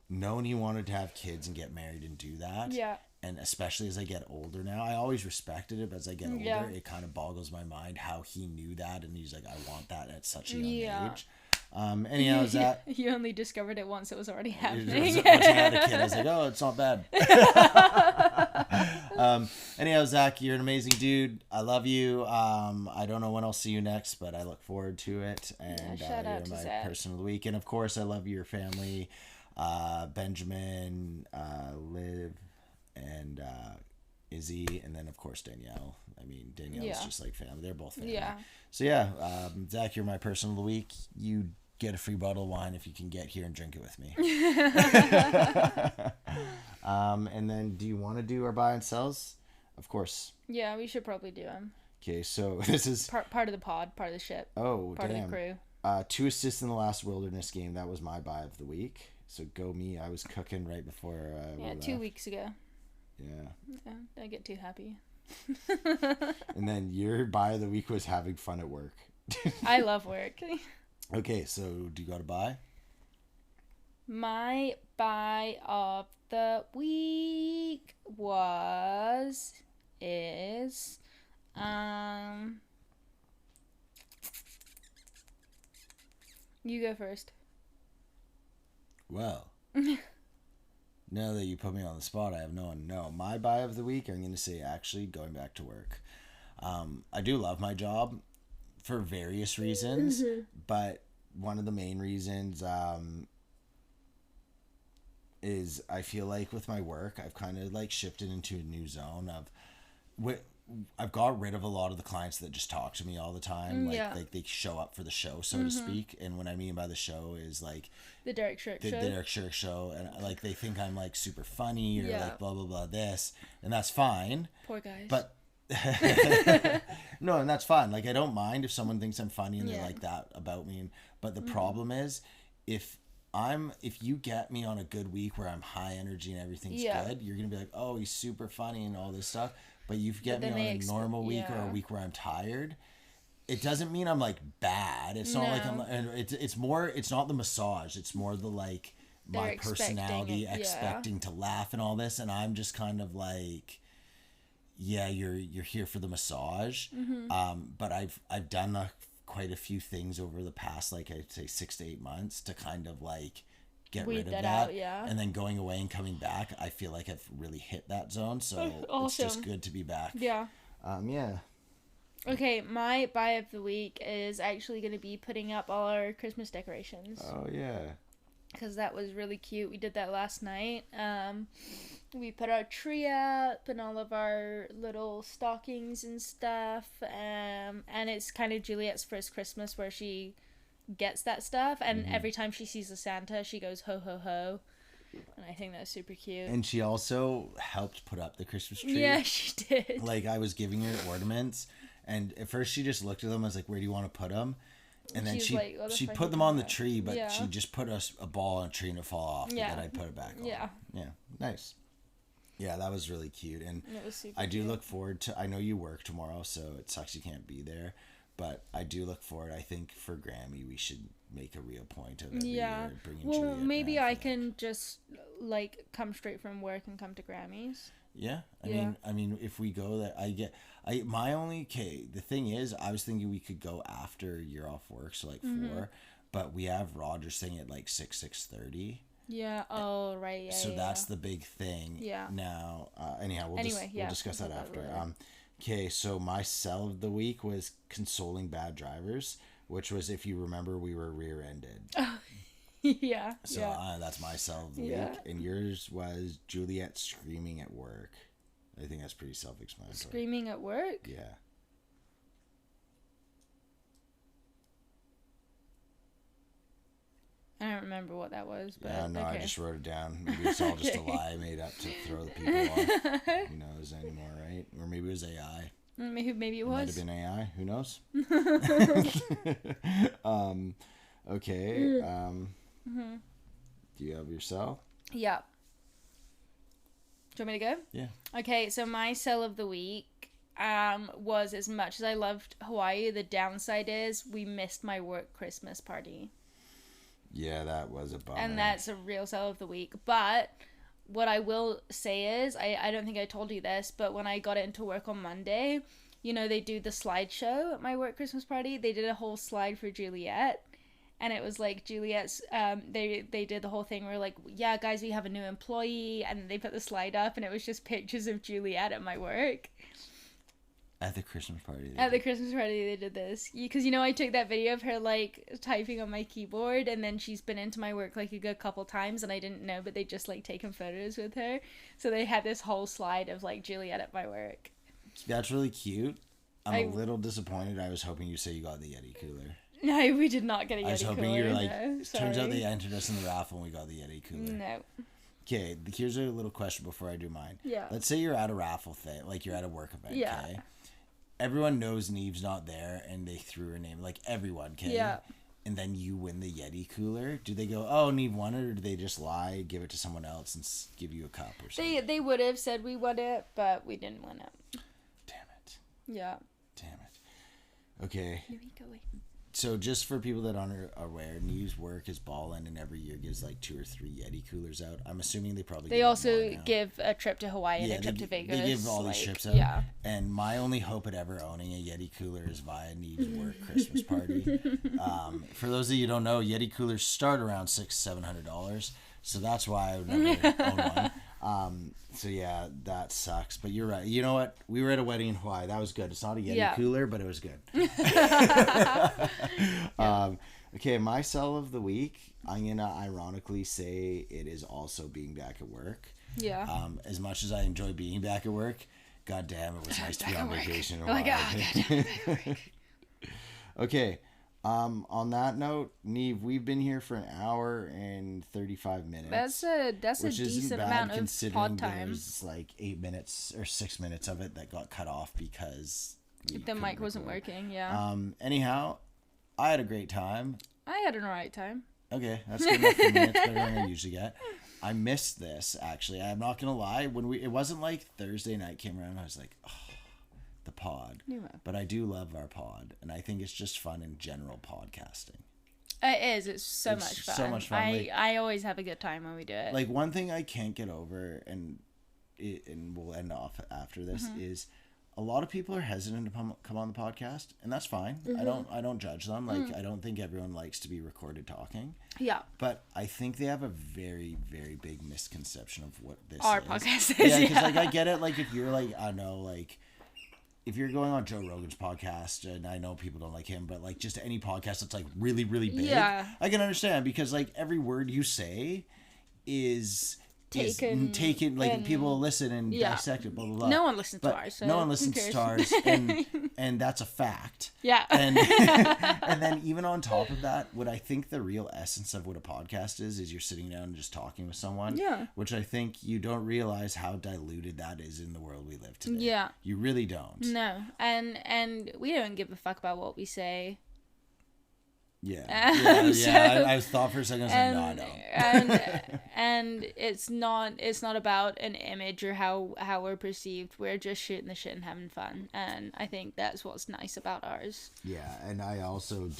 A: known he wanted to have kids and get married and do that.
B: Yeah.
A: And especially as I get older now, I always respected it, but as I get older, it kind of boggles my mind how he knew that, and he's like, I want that at such a young age. Anyhow, Zach,
B: you only discovered it once it was already happening.
A: Once I had a kid, I was like, oh, it's not bad. Anyhow, Zach, you're an amazing dude. I love you. I don't know when I'll see you next, but I look forward to it. And
B: shout out to
A: you're my
B: Zach.
A: person of the week. And of course, I love your family, Benjamin, Liv, and Izzy, and then of course Danielle. I mean, Danielle's just like family. They're both family.
B: Yeah.
A: So yeah, Zach, you're my person of the week. You get a free bottle of wine if you can get here and drink it with me. And then, do you want to do our buy and sells? Of course.
B: Yeah, we should probably do them.
A: Okay, so this is
B: part of the pod, part of the ship.
A: Oh,
B: part
A: damn.
B: of the crew.
A: 2 assists in the last Wilderness game. That was my buy of the week. So go me. I was cooking right before.
B: Yeah, 2 weeks ago.
A: Yeah.
B: Don't get too happy.
A: And then your buy of the week was having fun at work.
B: I love work.
A: Okay, so do you got to buy?
B: My buy of the week is you go first.
A: Well, now that you put me on the spot, I have no one to know. My buy of the week, I'm going to say actually going back to work. I do love my job for various reasons, but one of the main reasons is I feel like with my work, I've kind of like shifted into a new zone of I've got rid of a lot of the clients that just talk to me all the time. Like they show up for the show, so to speak. And what I mean by the show is like
B: the Derek Shirk show.
A: The Derek Shirk show. And like they think I'm like super funny or like blah, blah, blah this. And that's fine.
B: Poor guys.
A: But no, and that's fine. Like I don't mind if someone thinks I'm funny and they're like that about me. But the problem is if you get me on a good week where I'm high energy and everything's good, you're going to be like, oh, he's super funny and all this stuff. But you get me on a normal week or a week where I'm tired, it doesn't mean I'm like bad. It's not like it's more, it's not the massage. It's more the like my personality expecting to laugh and all this. And I'm just kind of like, yeah, you're here for the massage. But I've done quite a few things over the past, like I'd say 6 to 8 months to kind of like get rid of that out, and then going away and coming back, I feel like I've really hit that zone, so it's just good to be back.
B: Okay, my buy of the week is actually going to be putting up all our Christmas decorations.
A: Oh yeah,
B: because that was really cute. We did that last night. We put our tree up and all of our little stockings and stuff, and it's kind of Juliet's first Christmas where she gets that stuff, and every time she sees a Santa she goes ho ho ho, and I think that's super cute.
A: And she also helped put up the Christmas tree.
B: Yeah, she did.
A: Like I was giving her ornaments, and at first she just looked at them. I was like, where do you want to put them? And then she put them on the tree, but she just put a ball on a tree and it fall off, and then I'd put it back on. Yeah, nice. Yeah, that was really cute, and
B: it was super
A: I do
B: cute.
A: look forward to, I know you work tomorrow, so it sucks you can't be there, but I do look forward. I think for Grammy we should make a real point of every year bringing Juliet
B: maybe
A: around
B: I can just like come straight from work and come to Grammys.
A: I mean if we go there, the thing is I was thinking we could go after you're off work, so like 4, but we have Rogers thing at like 6:30.
C: Yeah. Oh, right. Yeah.
A: So
C: yeah,
A: that's
C: yeah.
A: the big thing.
C: Yeah.
A: Now, anyhow, we'll
C: yeah,
A: discuss that
C: we'll talk
A: after.
C: about it.
A: Okay, so my sell of the week was consoling bad drivers, which was, if you remember, we were rear-ended.
C: Yeah.
A: So
C: yeah.
A: that's my sell of the
C: Yeah.
A: week, and yours was Juliet screaming at work. I think that's pretty self-explanatory.
C: Screaming at work?
A: Yeah.
C: I don't remember what that was, but
A: Yeah, no,
C: okay.
A: I just wrote it down. Maybe it's all just a lie made up to throw the people off. Who knows anymore, right? Or maybe it was AI.
C: Maybe it was.
A: Might have been AI. Who knows? Okay. Do you have your sell?
C: Yeah. Do you want me to go?
A: Yeah.
C: Okay, so my sell of the week was, as much as I loved Hawaii, the downside is we missed my work Christmas party.
A: Yeah, that was a bummer.
C: And that's a real sell of the week. But what I will say is, I don't think I told you this, but when I got into work on Monday, you know, they do the slideshow at my work Christmas party. They did a whole slide for Juliet. And it was like Juliet's, they did the whole thing where like, yeah, guys, we have a new employee. And they put the slide up and it was just pictures of Juliet at my work.
A: At the Christmas party.
C: At the Christmas party, they did this. Because, you know, I took that video of her, like, typing on my keyboard. And then she's been into my work, like, a good couple times. And I didn't know, but they just, like, taken photos with her. So they had this whole slide of, like, Juliet at my work.
A: That's really cute. I'm a little disappointed. I was hoping you say you got the Yeti cooler.
C: No, we did not get a Yeti cooler.
A: I was hoping you were like,
C: no,
A: turns out they entered us in the raffle and we got the Yeti cooler.
C: No.
A: Okay, here's a little question before I do mine.
C: Yeah.
A: Let's say you're at a raffle thing, like you're at a work event,
C: Yeah.
A: okay? Everyone knows Neve's not there and they threw her name, like everyone, okay?
C: Yeah.
A: And then you win the Yeti cooler. Do they go, oh, Neve won it, or do they just lie, give it to someone else, and give you a cup or something?
C: They would have said we won it, but we didn't win it.
A: Damn it.
C: Yeah.
A: Damn it. Okay.
C: Maybe go away.
A: So just for people that aren't aware, Neve's work is ballin' and every year gives like 2 or 3 Yeti coolers out. I'm assuming they probably
C: They
A: give
C: also
A: more now.
C: give a trip to Hawaii and a trip to Vegas.
A: They give all these
C: like,
A: trips out.
C: Yeah.
A: And my only hope at ever owning a Yeti cooler is via Neve's work Christmas party. For those of you who don't know, Yeti coolers start around $600-$700. So that's why I would never own one. So yeah, that sucks. But you're right. You know what? We were at a wedding in Hawaii. That was good. It's not a Yeti cooler, but it was good. Okay, my sell of the week, I'm going to ironically say it is also being back at work.
C: Yeah.
A: As much as I enjoy being back at work, god damn, it was nice to be on vacation in
C: Oh my
A: Hawaii.
C: God.
A: Okay. On that note, Neve, we've been here for an hour and 35 minutes.
C: That's a
A: which isn't
C: decent
A: bad
C: amount of
A: considering
C: pod time.
A: there's like 8 minutes or 6 minutes of it that got cut off because
C: The mic wasn't working, yeah.
A: Anyhow, I had a great time.
C: I had an alright time.
A: Okay, that's good enough for me. It's better than I usually get. I missed this, actually. I'm not gonna lie. It wasn't like Thursday night came around, I was like, oh, the pod. But I do love our pod, and I think it's just fun in general podcasting.
C: It is. It's so much fun.
A: So much fun.
C: I always have a good time when we do it.
A: Like, one thing I can't get over, and we'll end off after this, is a lot of people are hesitant to come on the podcast, and that's fine. I don't judge them. Like, I don't think everyone likes to be recorded talking.
C: Yeah.
A: But I think they have a very, very big misconception of what this
C: Our
A: is.
C: podcast is.
A: Yeah, because like I get it. Like, if you're like, I don't know, like, if you're going on Joe Rogan's podcast, and I know people don't like him, but like just any podcast that's like really, really big, I can understand, because like every word you say is taken like,
C: and
A: people will listen and dissect it, blah blah blah.
C: No one listens to ours. So
A: no one listens to ours, and that's a fact.
C: Yeah.
A: And and then even on top of that, what I think the real essence of what a podcast is you're sitting down and just talking with someone.
C: Yeah.
A: Which I think you don't realize how diluted that is in the world we live today.
C: Yeah.
A: You really don't.
C: No. And we don't give a fuck about what we say.
A: Yeah. I thought for a second, I was like, no, I don't.
C: And it's not about an image or how we're perceived. We're just shooting the shit and having fun. And I think that's what's nice about ours.
A: Yeah, and I also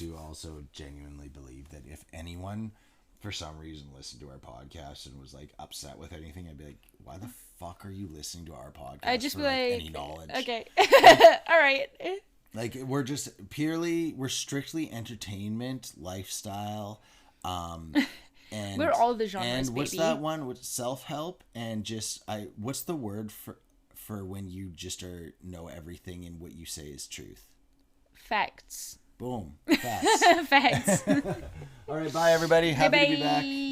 A: genuinely believe that if anyone for some reason listened to our podcast and was like upset with anything, I'd be like, why the fuck are you listening to our podcast?
C: I'd just be like,
A: any knowledge?
C: Okay. All right.
A: Like, we're strictly entertainment, lifestyle,
D: And
B: we're all the genres,
D: and what's
B: baby.
D: that one with self-help and just what's the word for when you just know everything and what you say is truth?
C: Facts.
D: Boom. Facts.
C: Facts.
D: All right, bye everybody. Happy to be back.
C: Bye.